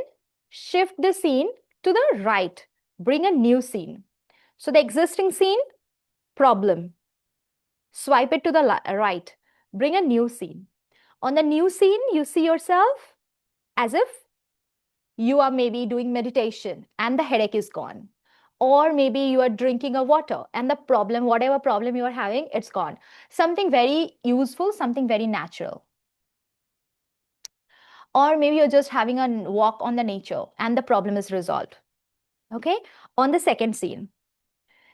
shift the scene to the right. Bring a new scene. So the existing scene, problem. Swipe it to the right. Bring a new scene. On the new scene, you see yourself as if you are maybe doing meditation and the headache is gone. Or maybe you are drinking a water and the problem, whatever problem you are having, it's gone. Something very useful, something very natural. Or maybe you're just having a walk on the nature and the problem is resolved. Okay. On the second scene,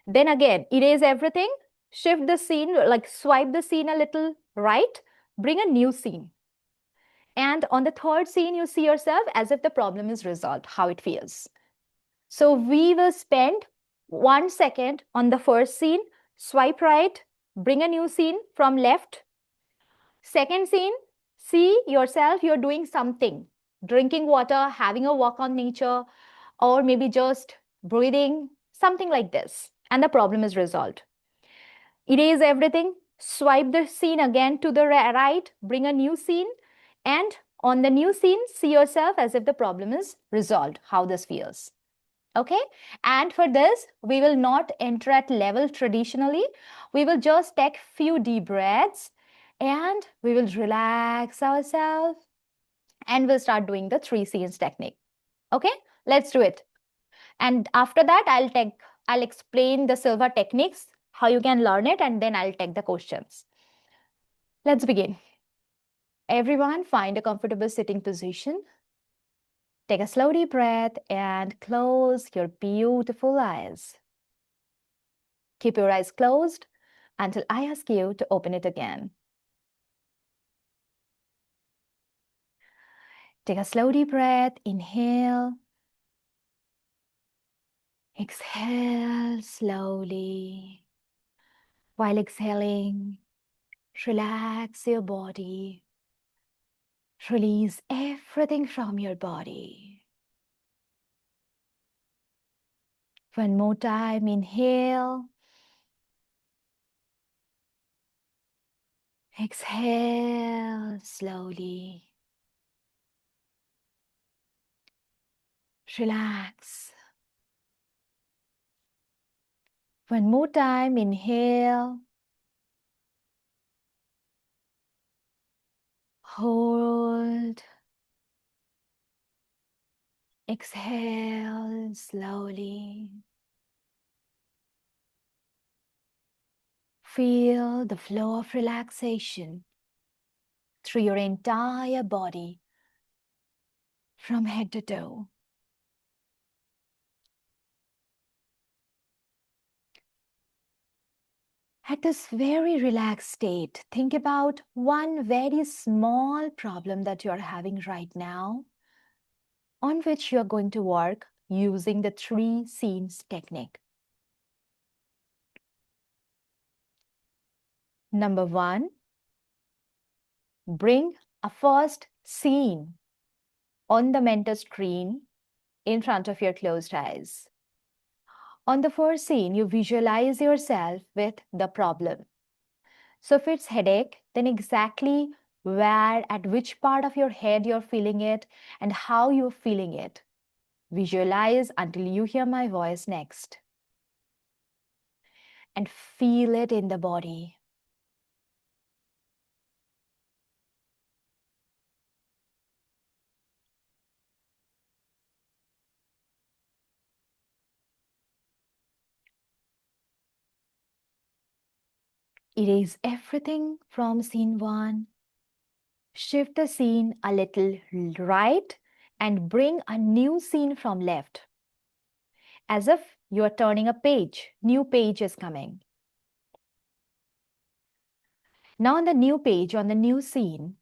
then again, erase everything, shift the scene, like swipe the scene a little right, bring a new scene. And on the third scene, you see yourself as if the problem is resolved, how it feels. So we will spend 1 second on the first scene, swipe right, bring a new scene from left. Second scene, see yourself, you're doing something, drinking water, having a walk on nature, or maybe just breathing, something like this, and the problem is resolved. Erase everything, swipe the scene again to the right, bring a new scene, and on the new scene, see yourself as if the problem is resolved, how this feels. Okay, and for this, we will not enter at level traditionally. We will just take few deep breaths and we will relax ourselves and we'll start doing the 3 scenes technique. Okay, let's do it. And after that, I'll explain the Silva techniques, how you can learn it, and then I'll take the questions. Let's begin. Everyone, find a comfortable sitting position. Take a slow deep breath and close your beautiful eyes. Keep your eyes closed until I ask you to open it again. Take a slow deep breath. Inhale. Exhale slowly. While exhaling, relax your body. Release everything from your body. One more time, inhale. Exhale slowly. Relax. One more time, inhale. Hold. Exhale slowly. Feel the flow of relaxation through your entire body from head to toe. At this very relaxed state, think about one very small problem that you are having right now, on which you are going to work using the 3 scenes technique. Number 1, bring a first scene on the mental screen in front of your closed eyes. On the first scene, you visualize yourself with the problem. So if it's headache, then exactly where, at which part of your head you're feeling it and how you're feeling it. Visualize until you hear my voice next. And feel it in the body. Erase everything from scene 1. Shift the scene a little right and bring a new scene from left. As if you are turning a page, new page is coming. Now on the new page, on the new scene,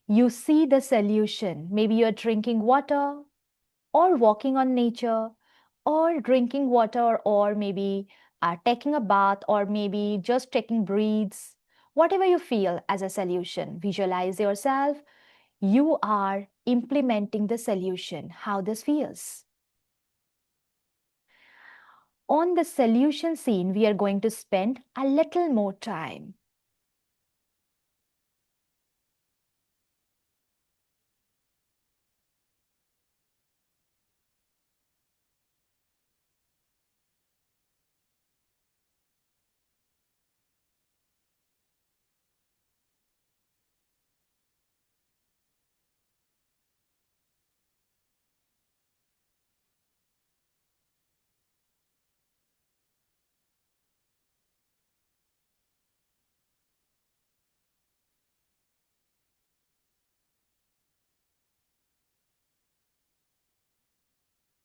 you see the solution. Maybe you're drinking water or walking on nature or drinking water or maybe taking a bath or maybe just taking breaths. Whatever you feel as a solution, visualize yourself. You are implementing the solution, how this feels. On the solution scene, we are going to spend a little more time.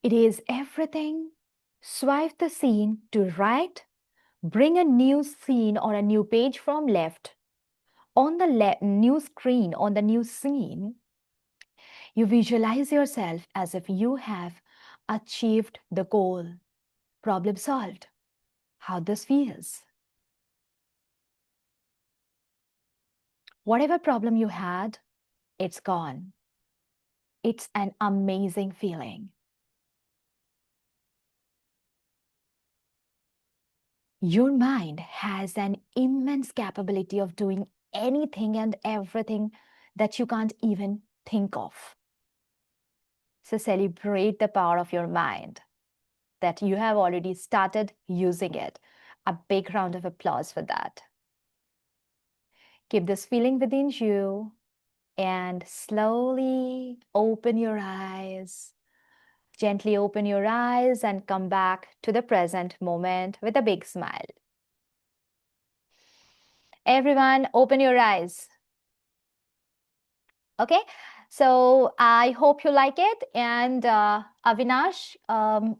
Erase everything, swipe the scene to right, bring a new scene or a new page from left. On the new screen, on the new scene, you visualize yourself as if you have achieved the goal. Problem solved. How this feels. Whatever problem you had, it's gone. It's an amazing feeling. Your mind has an immense capability of doing anything and everything that you can't even think of. So celebrate the power of your mind, that you have already started using it. A big round of applause for that. Keep this feeling within you and slowly open your eyes. Gently open your eyes and come back to the present moment with a big smile. Everyone, open your eyes. Okay, so I hope you like it. And Avinash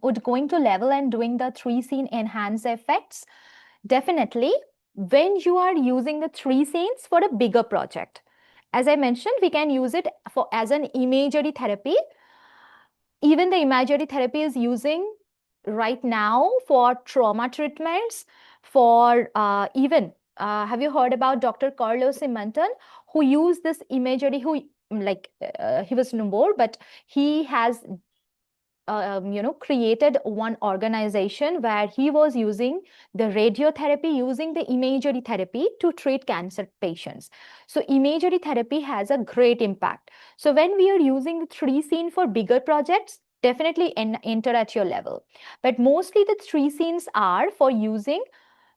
would going to level and doing the three scene enhance effects. Definitely, when you are using the three scenes for a bigger project, as I mentioned, we can use it for as an imagery therapy. Even the imagery therapy is using right now for trauma treatments, for even have you heard about Dr. Carlos Simonton, who used this imagery, who he was no more, but he has created one organization where he was using the radiotherapy, using the imagery therapy to treat cancer patients. So imagery therapy has a great impact. So when we are using the three scene for bigger projects, definitely enter at your level. But mostly the three scenes are for using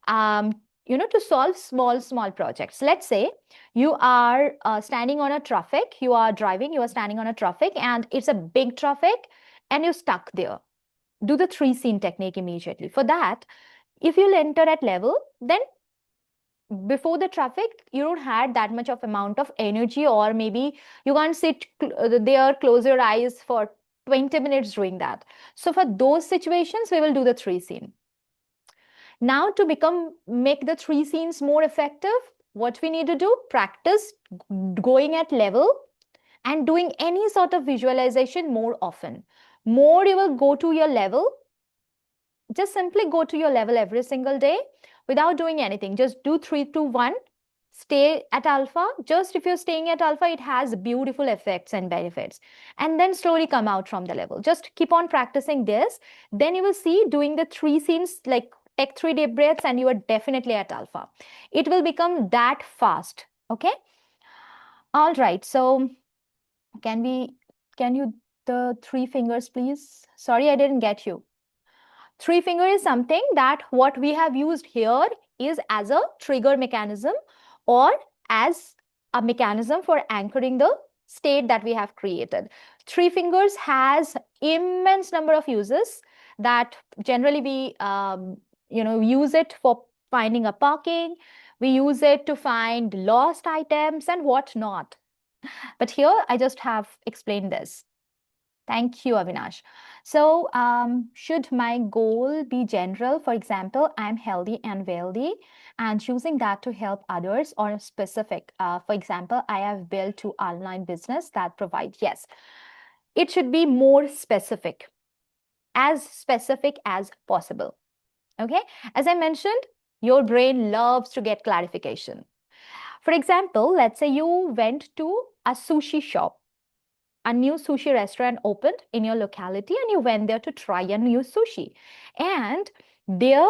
um, to solve small projects. Let's say you are standing on a traffic, you are driving, you are standing on a traffic, and it's a big traffic, and you're stuck there. Do the three scene technique immediately. For that, if you'll enter at level, then before the traffic, you don't have that much of amount of energy, or maybe you can't sit there, close your eyes for 20 minutes doing that. So for those situations, we will do the three scene. Now to make the three scenes more effective, what we need to do, practice going at level and doing any sort of visualization more often. More you will go to your level, just simply go to your level every single day without doing anything. Just do 3, 2, 1. Stay at alpha. Just if you're staying at alpha, it has beautiful effects and benefits. And then slowly come out from the level. Just keep on practicing this. Then you will see doing the three scenes, like take 3 deep breaths, and you are definitely at alpha. It will become that fast. Okay. All right. So can you the 3 fingers, please? Sorry, I didn't get you. 3 finger is something that what we have used here is as a trigger mechanism, or as a mechanism for anchoring the state that we have created. 3 fingers has immense number of uses that generally we use it for finding a parking. We use it to find lost items and whatnot. But here I just have explained this. Thank you, Avinash. So, should my goal be general? For example, I'm healthy and wealthy, and choosing that to help others, or specific? For example, I have built 2 online business that provide. Yes, it should be more specific as possible. Okay, as I mentioned, your brain loves to get clarification. For example, let's say you went to a sushi shop. A new sushi restaurant opened in your locality, and you went there to try a new sushi. And there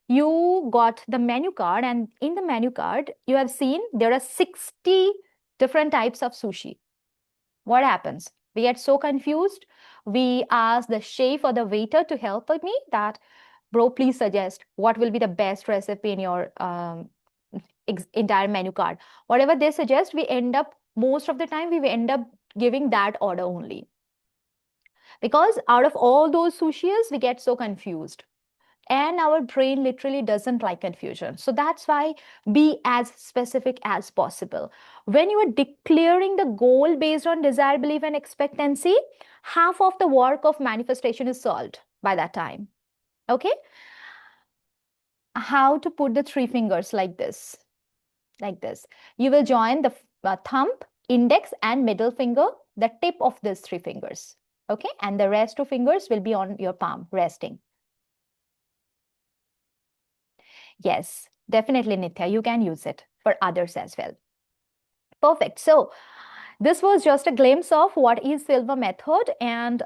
you got the menu card, and in the menu card, you have seen there are 60 different types of sushi. What happens? We get so confused. We ask the chef or the waiter to help me that, bro, please suggest what will be the best recipe in your entire menu card. Whatever they suggest, we end up, most of the time, we end up giving that order only. Because out of all those sushis, we get so confused. And our brain literally doesn't like confusion. So that's why be as specific as possible. When you are declaring the goal based on desire, belief, and expectancy, half of the work of manifestation is solved by that time. Okay? How to put the 3 fingers like this? Like this. You will join the thumb, index, and middle finger, the tip of these 3 fingers. Okay? And the rest 2 fingers will be on your palm, resting. Yes, definitely, Nitya. You can use it for others as well. Perfect. So this was just a glimpse of what is Silva method, and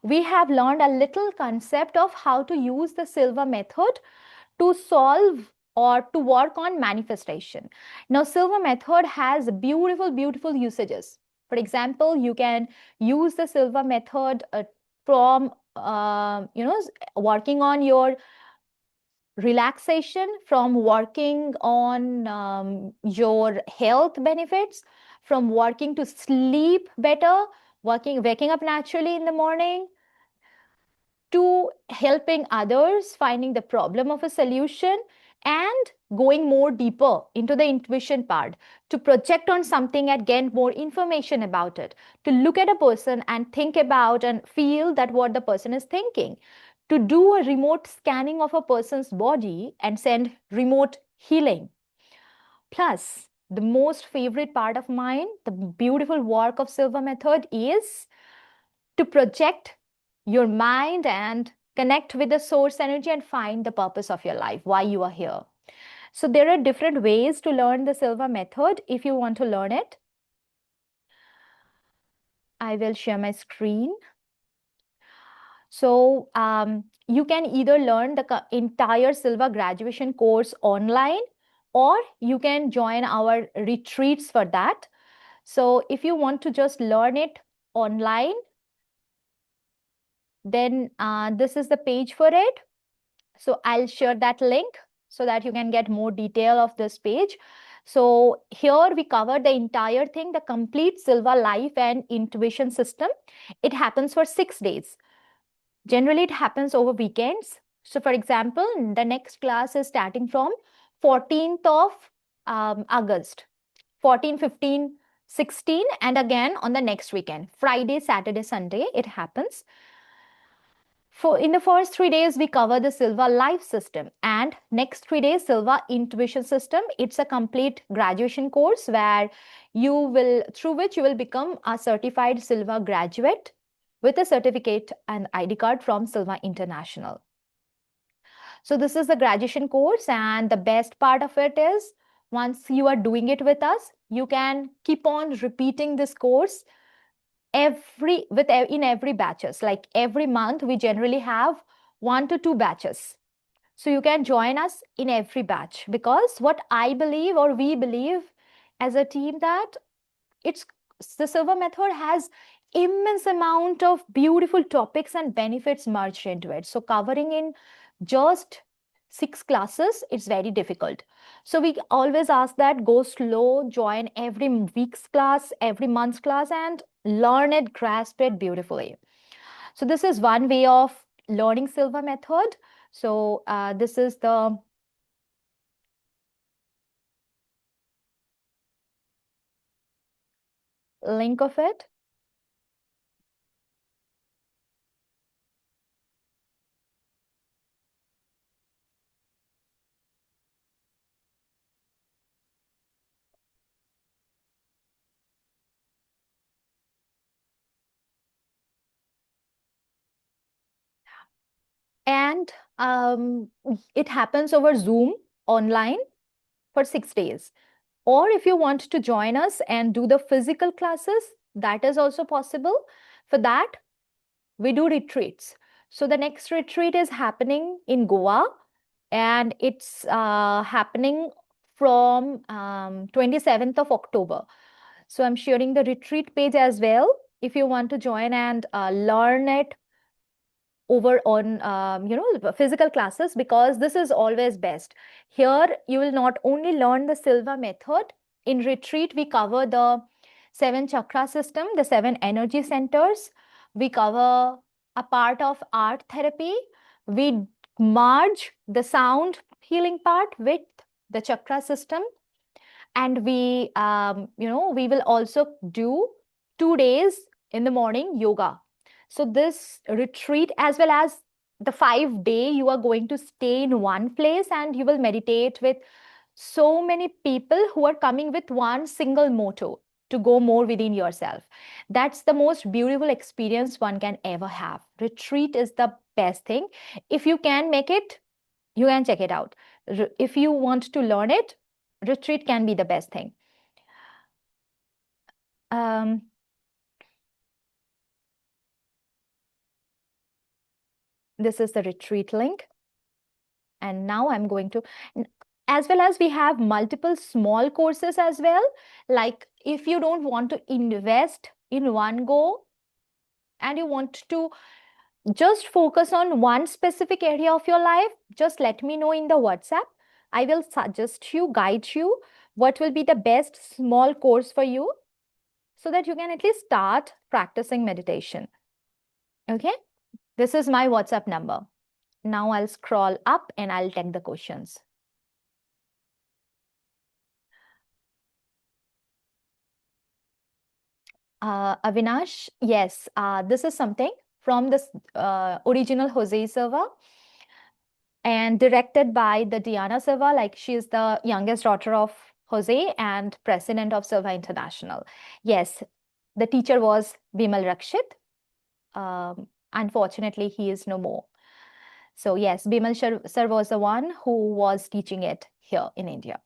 we have learned a little concept of how to use the Silva method to solve or to work on manifestation. Now, Silva method has beautiful, beautiful usages. For example, you can use the Silva method from working on your relaxation, from working on your health benefits, from working to sleep better, waking up naturally in the morning, to helping others, finding the problem of a solution, and going more deeper into the intuition part, to project on something and get more information about it, to look at a person and think about and feel that what the person is thinking, to do a remote scanning of a person's body and send remote healing. Plus, the most favorite part of mine, the beautiful work of Silva Method, is to project your mind and connect with the source energy and find the purpose of your life, why you are here. So there are different ways to learn the Silva Method. If you want to learn it, I will share my screen. So you can either learn the entire Silva graduation course online, or you can join our retreats for that. So if you want to just learn it online, then this is the page for it. So I'll share that link so that you can get more detail of this page. So here we cover the entire thing, the complete Silva life and intuition system. It happens for 6 days. Generally, it happens over weekends. So for example, the next class is starting from 14th of August, 14, 15, 16, and again on the next weekend, Friday, Saturday, Sunday, it happens. In the first 3 days, we cover the Silva life system, and next 3 days, Silva intuition system. It's a complete graduation course where through which you will become a certified Silva graduate with a certificate and ID card from Silva International. So this is the graduation course, and the best part of it is once you are doing it with us, you can keep on repeating this course in every batches. Like every month we generally have 1 to 2 batches, so you can join us in every batch, because what I believe, or we believe as a team, that it's the Silva Method has immense amount of beautiful topics and benefits merged into it. So covering in just 6 classes, it's very difficult. So we always ask that go slow, join every week's class, every month's class, and learn it, grasp it beautifully. So this is one way of learning Silva Method. So this is the link of it. And it happens over Zoom online for 6 days. Or if you want to join us and do the physical classes, that is also possible. For that, we do retreats. So the next retreat is happening in Goa, and it's happening from 27th of October. So I'm sharing the retreat page as well if you want to join and learn it over on physical classes, because this is always best. Here you will not only learn the Silva Method. In retreat we cover the 7 chakra system, the 7 energy centers. We cover a part of art therapy. We merge the sound healing part with the chakra system, and we will also do 2 days in the morning yoga. So this retreat, as well as the 5 day, you are going to stay in one place and you will meditate with so many people who are coming with one single motto: to go more within yourself. That's the most beautiful experience one can ever have. Retreat is the best thing. If you can make it, you can check it out. If you want to learn it, retreat can be the best thing. Um, this is the retreat link. And now I'm going to, as well as we have multiple small courses as well. Like if you don't want to invest in one go and you want to just focus on one specific area of your life, just let me know in the WhatsApp. I will suggest you, guide you what will be the best small course for you, so that you can at least start practicing meditation. Okay. This is my WhatsApp number. Now I'll scroll up and I'll take the questions. Avinash, yes, this is something from this original Jose server and directed by the Diana Silva. Like, she is the youngest daughter of Jose and president of Silva International. Yes, the teacher was Bimal Rakshit. Unfortunately, he is no more. So yes, Bimal sir was the one who was teaching it here in India.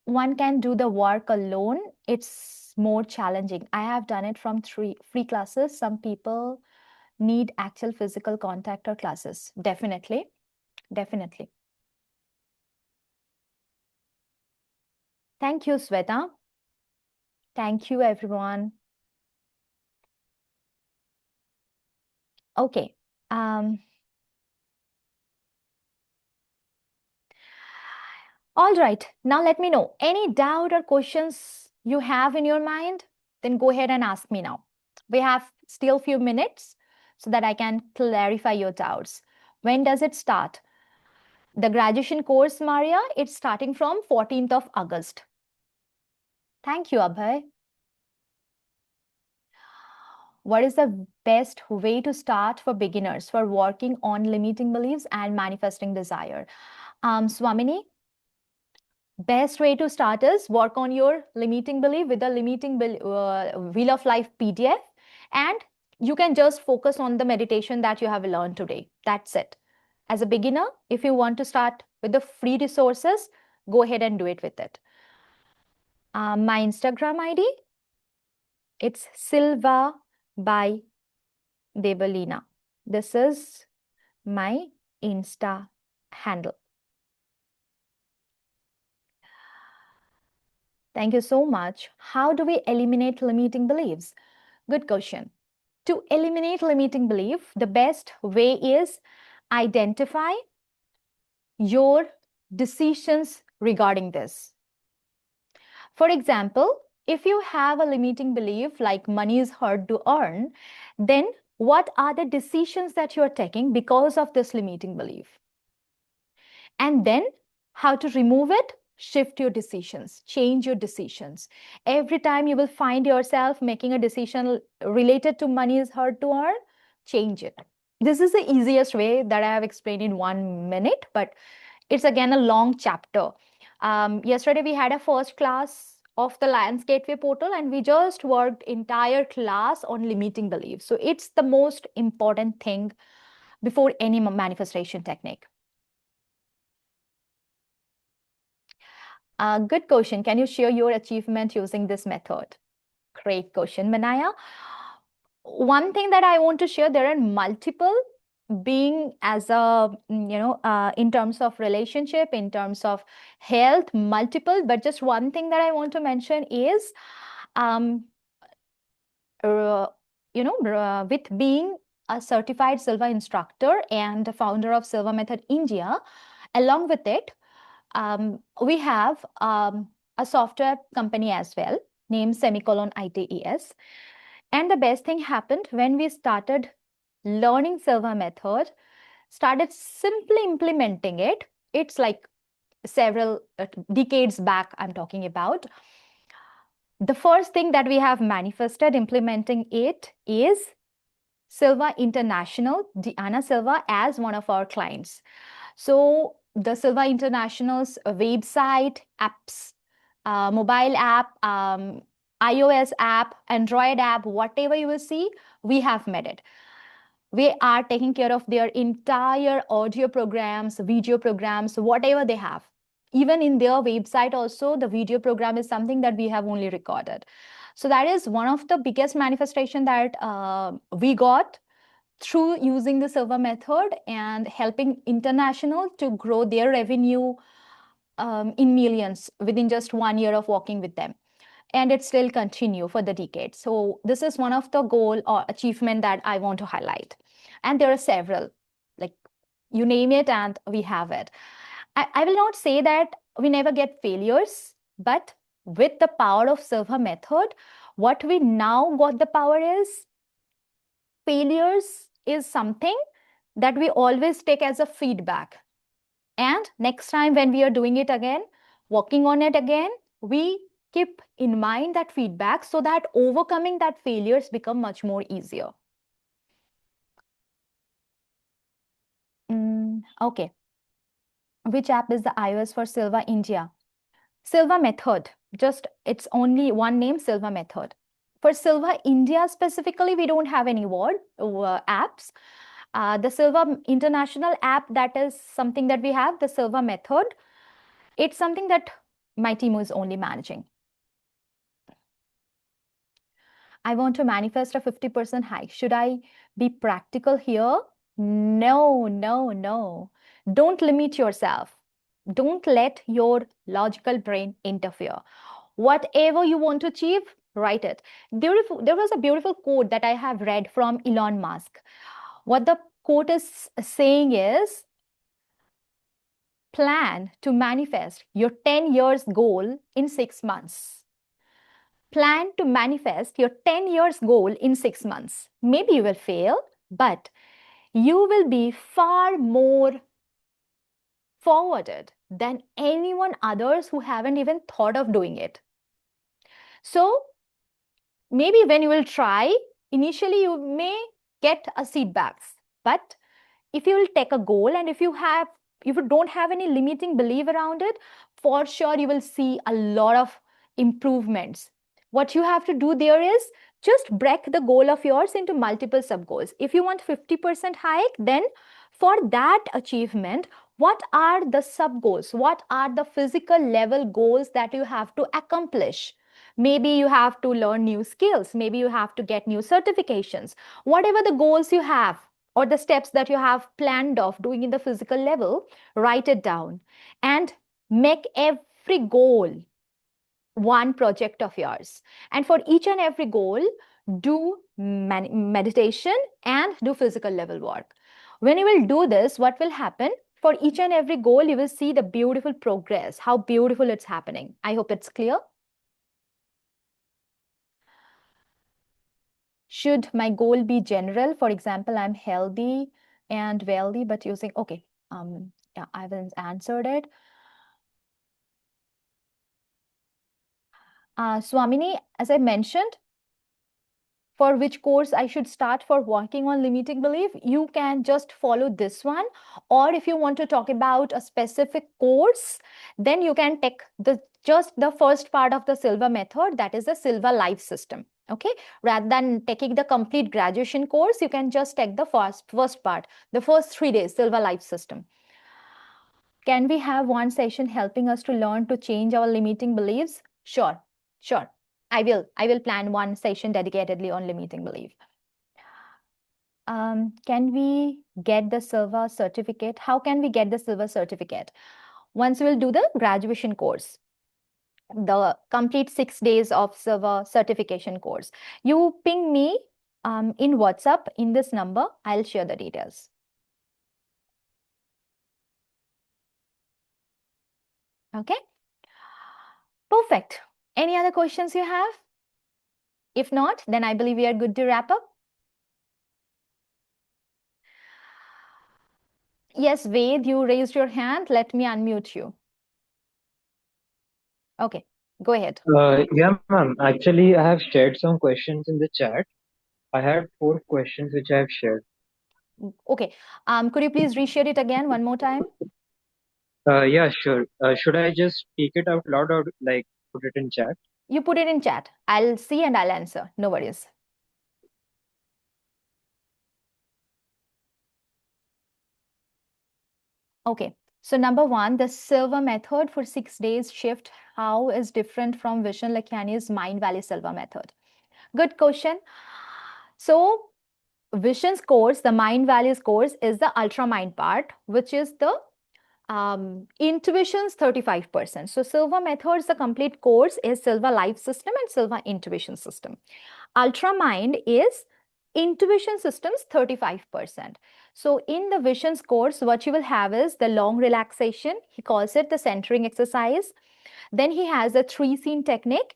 One can do the work alone. It's more challenging. I have done it from 3 free classes. Some people need actual physical contact or classes. Definitely. Definitely. Thank you, Sweta. Thank you, everyone. Okay. All right. Now let me know any doubt or questions you have in your mind. Then go ahead and ask me now. We have still few minutes so that I can clarify your doubts. When does it start? The graduation course, Maria, it's starting from 14th of August. Thank you, Abhay. What is the best way to start for beginners for working on limiting beliefs and manifesting desire? Swamini, best way to start is work on your limiting belief with the Wheel of Life PDF, and you can just focus on the meditation that you have learned today. That's it. As a beginner, if you want to start with the free resources, go ahead and do it with it. My Instagram ID, it's Silva by Debalina. This is my Insta handle. Thank you so much. How do we eliminate limiting beliefs? Good question. To eliminate limiting belief, the best way is identify your decisions regarding this. For example, if you have a limiting belief like money is hard to earn, then what are the decisions that you are taking because of this limiting belief? And then how to remove it? Shift your decisions, change your decisions. Every time you will find yourself making a decision related to money is hard to earn, change it. This is the easiest way that I have explained in 1 minute, but it's again a long chapter. Yesterday we had a first class of the Lions Gateway portal, and we just worked entire class on limiting beliefs. So it's the most important thing before any manifestation technique. Good question. Can you share your achievement using this method? Great question, Manaya. One thing that I want to share, there are multiple, being as a, in terms of relationship, in terms of health, multiple, but just one thing that I want to mention is, um, with being a certified Silva instructor and the founder of Silva Method India, along with it, we have a software company as well named semicolon ITES. And the best thing happened when we started learning Silva method, started simply implementing it. It's like several decades back I'm talking about. The first thing that we have manifested implementing it is Silva International, Diana Silva as one of our clients. So the Silva International's website, apps, mobile app, iOS app, Android app, whatever you will see, we have made it. We are taking care of their entire audio programs, video programs, whatever they have. Even in their website also, the video program is something that we have only recorded. So that is one of the biggest manifestation that we got through using the Silva method and helping international to grow their revenue in millions within just 1 year of working with them. And it still continue for the decade. So this is one of the goal or achievement that I want to highlight. And there are several, like you name it and we have it. I will not say that we never get failures, but with the power of Silva method, what we now got the power is failures is something that we always take as a feedback. And next time when we are doing it again, working on it again, we keep in mind that feedback so that overcoming that failures become much more easier. Okay. Which app is the iOS for Silva India? Silva Method. Just it's only one name, Silva Method. For Silva India specifically, we don't have any apps. The Silva International app, that is something that we have, the Silva Method. It's something that my team is only managing. I want to manifest a 50% hike. Should I be practical here? No, no, no. Don't limit yourself. Don't let your logical brain interfere. Whatever you want to achieve, write it. There was a beautiful quote that I have read from Elon Musk. What the quote is saying is, plan to manifest your 10 years goal in 6 months. Plan to manifest your 10 years goal in 6 months. Maybe you will fail, but you will be far more forwarded than anyone others who haven't even thought of doing it. So maybe when you will try, initially you may get a setbacks, but if you will take a goal and if you don't have any limiting belief around it, for sure you will see a lot of improvements. What you have to do there is just break the goal of yours into multiple sub goals. If you want 50% hike, then for that achievement, what are the sub goals? What are the physical level goals that you have to accomplish? Maybe you have to learn new skills. Maybe you have to get new certifications. Whatever the goals you have, or the steps that you have planned of doing in the physical level, write it down and make every goal one project of yours. And for each and every goal, do meditation and do physical level work. When you will do this, what will happen? For each and every goal, you will see the beautiful progress, how beautiful it's happening. I hope it's clear. Should my goal be general? For example, I'm healthy and wealthy, but using, okay, yeah, I haven't answered it. Swamini, as I mentioned, for which course I should start for working on limiting belief, you can just follow this one. Or if you want to talk about a specific course, then you can take just the first part of the Silva method, that is the Silva life system. Okay, rather than taking the complete graduation course, you can just take the first part, the first 3 days Silva life system. Can we have one session helping us to learn to change our limiting beliefs? Sure, sure. I will plan one session dedicatedly on limiting belief. Can we get the Silva certificate? How can we get the Silva certificate? Once we will do the graduation course, the complete 6 days of Silva certification course. You ping me in WhatsApp in this number. I'll share the details. Okay. Perfect. Any other questions you have? If not, then I believe we are good to wrap up. Yes, Ved, you raised your hand. Let me unmute you. Okay, go ahead. Yeah, ma'am. Actually, I have shared some questions in the chat. I had 4 questions which I have shared. Okay. Could you please reshare it again one more time? Yeah, sure. Should I just speak it out loud or like put it in chat? You put it in chat. I'll see and I'll answer. No worries. Okay. So number one, the Silva method for 6 days shift, how is different from Vishen Lakhiani's Mind Valley Silva method? Good question. So Vishen's course, the Mind Valley's course, is the Ultra Mind part, which is the intuition's 35%. So Silva methods, the complete course is Silva life system and Silva intuition system. Ultra Mind is intuition systems 35%. So in the Visions course, what you will have is the long relaxation. He calls it the centering exercise. Then he has the 3 scene technique.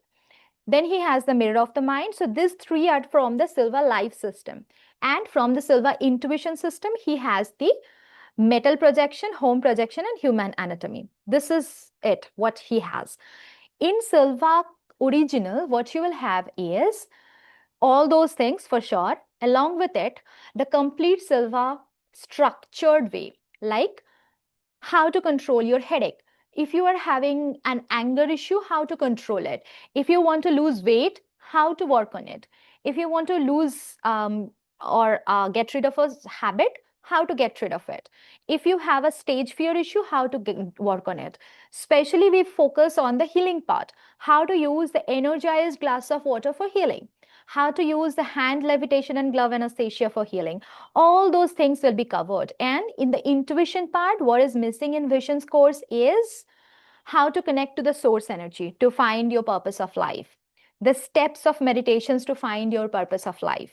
Then he has the mirror of the mind. So these 3 are from the Silva life system. And from the Silva intuition system, he has the metal projection, home projection, and human anatomy. This is it, what he has. In Silva original, what you will have is all those things for sure. Along with it, the complete Silva structured way, like how to control your headache. If you are having an anger issue, how to control it. If you want to lose weight, how to work on it. If you want to lose or get rid of a habit, how to get rid of it. If you have a stage fear issue, how to work on it. Especially, we focus on the healing part, how to use the energized glass of water for healing, how to use the hand levitation and glove anesthesia for healing. All those things will be covered. And in the intuition part, what is missing in Vision's course is how to connect to the source energy to find your purpose of life, the steps of meditations to find your purpose of life.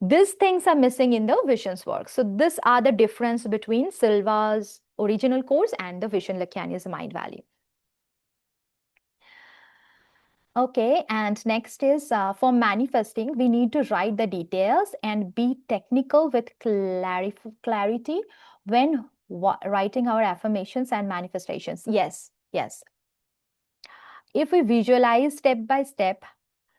These things are missing in the Vision's work. So these are the difference between Silva's original course and the Vision Lakiani's Mind Valley. Okay, and next is for manifesting, we need to write the details and be technical with clarity when writing our affirmations and manifestations. Yes, yes. If we visualize step by step,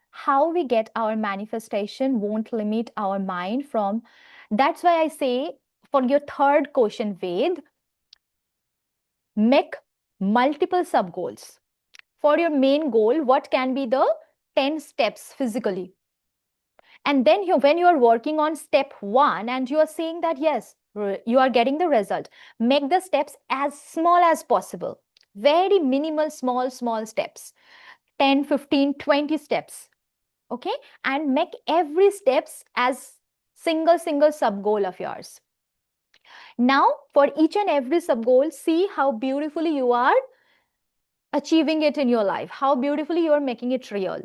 how we get our manifestation won't limit our mind from. That's why I say for your third question, Ved, make multiple sub goals. For your main goal, what can be the 10 steps physically? And then when you are working on step 1 and you are seeing that, yes, you are getting the result, make the steps as small as possible. Very minimal, small steps. 10, 15, 20 steps. Okay. And make every steps as single sub goal of yours. Now, for each and every sub goal, see how beautifully you are achieving it in your life, how beautifully you are making it real.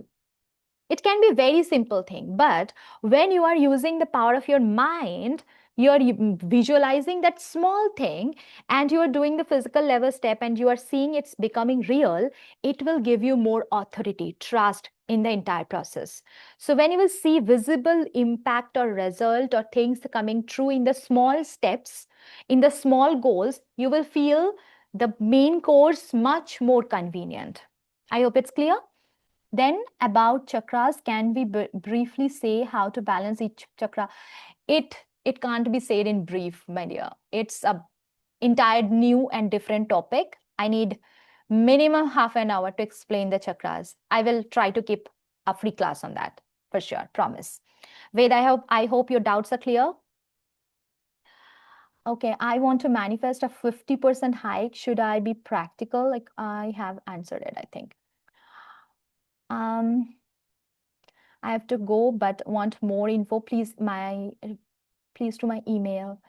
It can be a very simple thing, but when you are using the power of your mind, you are visualizing that small thing and you are doing the physical level step and you are seeing it's becoming real, it will give you more authority, trust in the entire process. So when you will see visible impact or result or things coming true in the small steps, in the small goals, you will feel the main course much more convenient. I hope it's clear. Then about chakras, can we briefly say how to balance each chakra? It can't be said in brief, my dear. It's a entire new and different topic. I need minimum half an hour to explain the chakras. I will try to keep a free class on that for sure, promise. Ved, I hope your doubts are clear. Okay, I want to manifest a 50% hike. Should I be practical? Like I have answered it, I think. I have to go, but want more info, please to my email.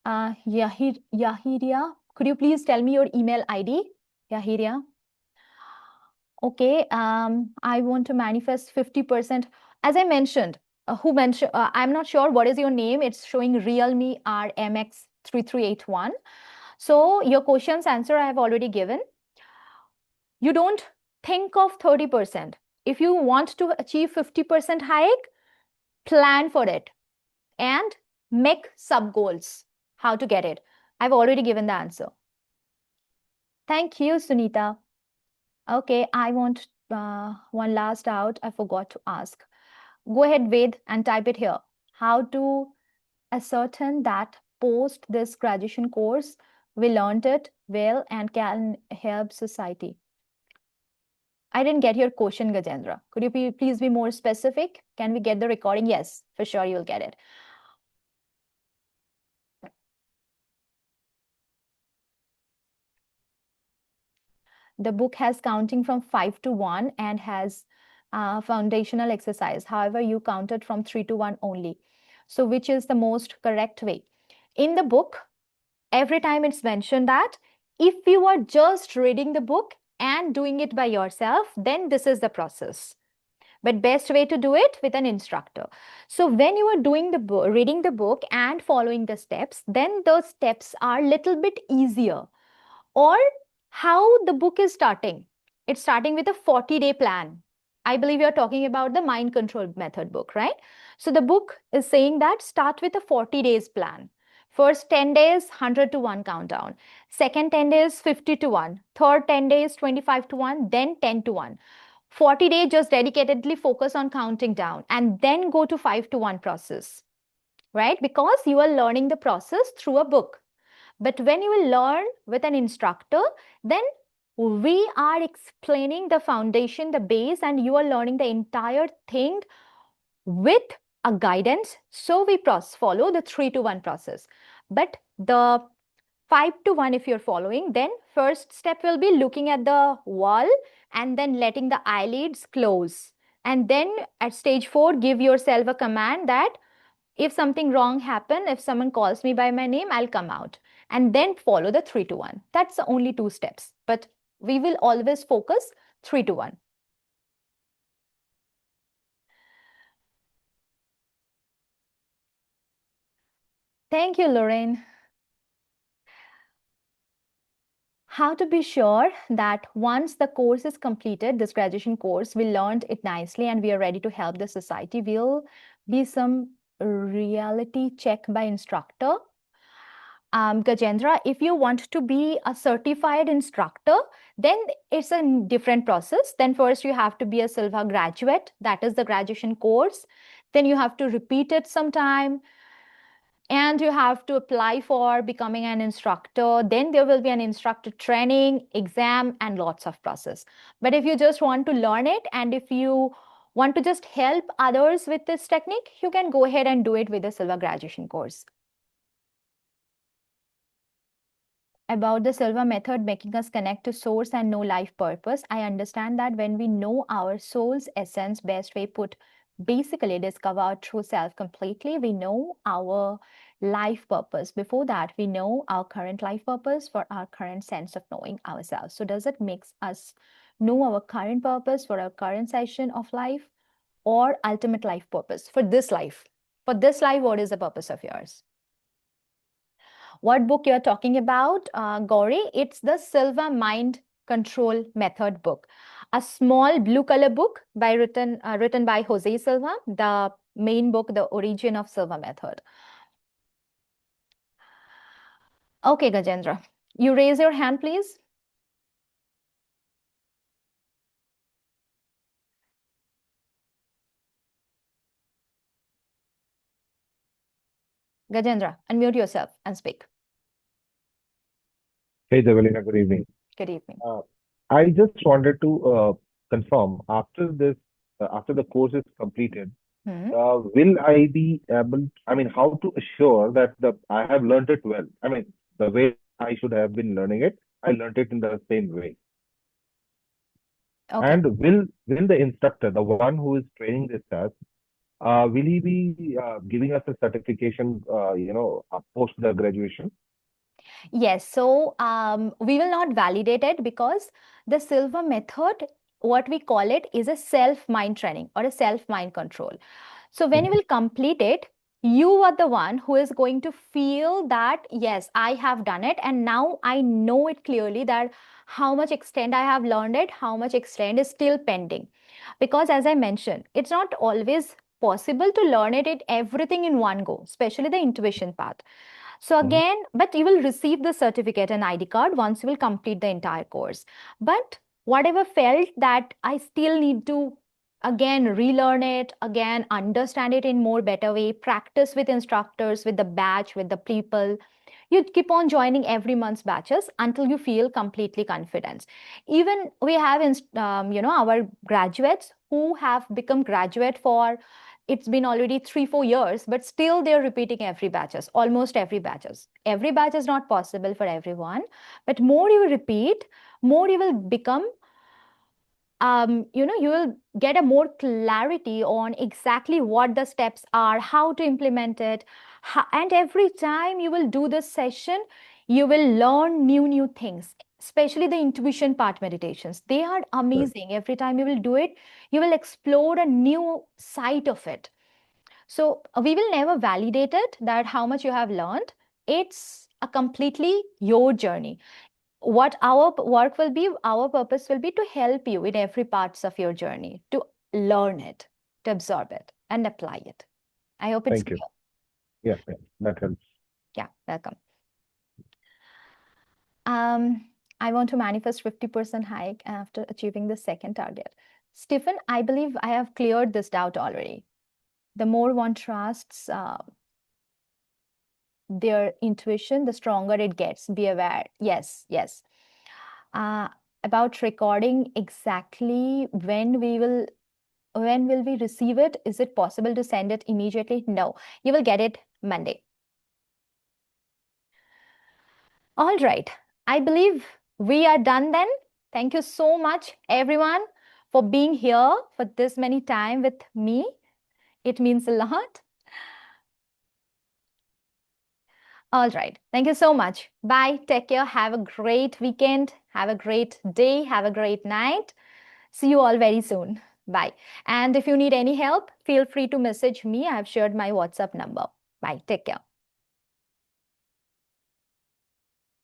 Yahiria, could you please tell me your email ID? Yahiria. Okay, I want to manifest 50%. As I mentioned, who mentioned, I'm not sure what is your name. It's showing Realme RMX3381. So your question's answer I have already given. You don't think of 30%. If you want to achieve 50% hike, plan for it and make sub goals. How to get it? I've already given the answer. Thank you, Sunita. Okay, I want one last out. I forgot to ask. Go ahead, Ved, and type it here. How to ascertain that post this graduation course, we learned it well and can help society. I didn't get your question, Gajendra. Could you please be more specific? Can we get the recording? Yes, for sure you'll get it. The book has counting from 5 to 1 and has foundational exercise. However, you counted from 3 to 1 only. So which is the most correct way? In the book, every time it's mentioned that if you are just reading the book and doing it by yourself, then this is the process. But best way to do it with an instructor. So when you are doing the book, reading the book and following the steps, then those steps are little bit easier. Or how the book is starting. It's starting with a 40-day plan. I believe you're talking about the mind control method book, right? So the book is saying that start with a 40 days plan. First 10 days, 100 to 1 countdown. Second 10 days, 50 to 1. Third 10 days, 25 to 1. Then 10 to 1. 40 days, just dedicatedly focus on counting down and then go to 5 to 1 process, right? Because you are learning the process through a book. But when you will learn with an instructor, then we are explaining the foundation, the base, and you are learning the entire thing with a guidance. So we follow the 3 to 1 process. But the 5 to 1, if you're following, then first step will be looking at the wall and then letting the eyelids close. And then at stage 4, give yourself a command that if something wrong happen, if someone calls me by my name, I'll come out. And then follow the 3 to 1. That's the only 2 steps. But we will always focus 3 to 1. Thank you, Lorraine. How to be sure that once the course is completed, this graduation course, we learned it nicely and we are ready to help the society, will be some reality check by instructor. Gajendra, if you want to be a certified instructor, then it's a different process. Then first you have to be a Silva graduate, that is the graduation course. Then you have to repeat it sometime and you have to apply for becoming an instructor. Then there will be an instructor training, exam, and lots of process. But if you just want to learn it and if you want to just help others with this technique, you can go ahead and do it with the Silva graduation course. About the Silva method making us connect to source and know life purpose, I understand that when we know our soul's essence, best way put, basically discover our true self completely, we know our life purpose. Before that, we know our current life purpose for our current sense of knowing ourselves. So does it make us know our current purpose for our current session of life or ultimate life purpose for this life? For this life, what is the purpose of yours? What book you're talking about, Gauri? It's the Silva Mind Control Method book, a small blue color book by written by Jose Silva, the main book, The Origin of Silva Method. Okay, Gajendra, you raise your hand, please. Gajendra, unmute yourself and speak. Hey, Debalina, good evening. Good evening. I just wanted to confirm after the course is completed, Hmm. will I be able, I mean, how to assure that I have learned it well? I mean, the way I should have been learning it, I learned it in the same way. Okay. And will the instructor, the one who is training this class, will he be giving us a certification, post the graduation? Yes, so we will not validate it because the Silva method, what we call it, is a self mind training or a self mind control. So when you Mhm. will complete it, you are the one who is going to feel that, yes, I have done it. And now I know it clearly that how much extent I have learned it, how much extent is still pending. Because as I mentioned, it's not always possible to learn it everything in one go, especially the intuition part. So Mhm. again, but you will receive the certificate and ID card once you will complete the entire course. But whatever felt that I still need to again relearn it, again understand it in more better way, practice with instructors, with the batch, with the people, you keep on joining every month's batches until you feel completely confident. Even we have our graduates who have become graduate for, it's been already 3 4 years, but still they're repeating every batches, almost every batch is not possible for everyone, but more you repeat, more you will become, you will get a more clarity on exactly what the steps are, how to implement it. And every time you will do this session, you will learn new things, especially the intuition part meditations. They are Right. amazing. Every time you will do it, you will explore a new side of it. So we will never validate it that how much you have learned. It's a completely your journey. what our work will be, our purpose will be to help you in every parts of your journey, to learn it, to absorb it, and apply it. I hope it's Thank you. clear. Yeah, that helps. Yeah, welcome. I want to manifest 50% hike after achieving the second target. Stephen, I believe I have cleared this doubt already. The more one trusts their intuition, the stronger it gets. Be aware. Yes, yes. About recording exactly when will we receive it? Is it possible to send it immediately? No, you will get it Monday. All right. I believe we are done then. Thank you so much, everyone, for being here for this many time with me. It means a lot. All right. Thank you so much. Bye. Take care. Have a great weekend. Have a great day. Have a great night. See you all very soon. Bye. And if you need any help, feel free to message me. I have shared my WhatsApp number. Bye. Take care.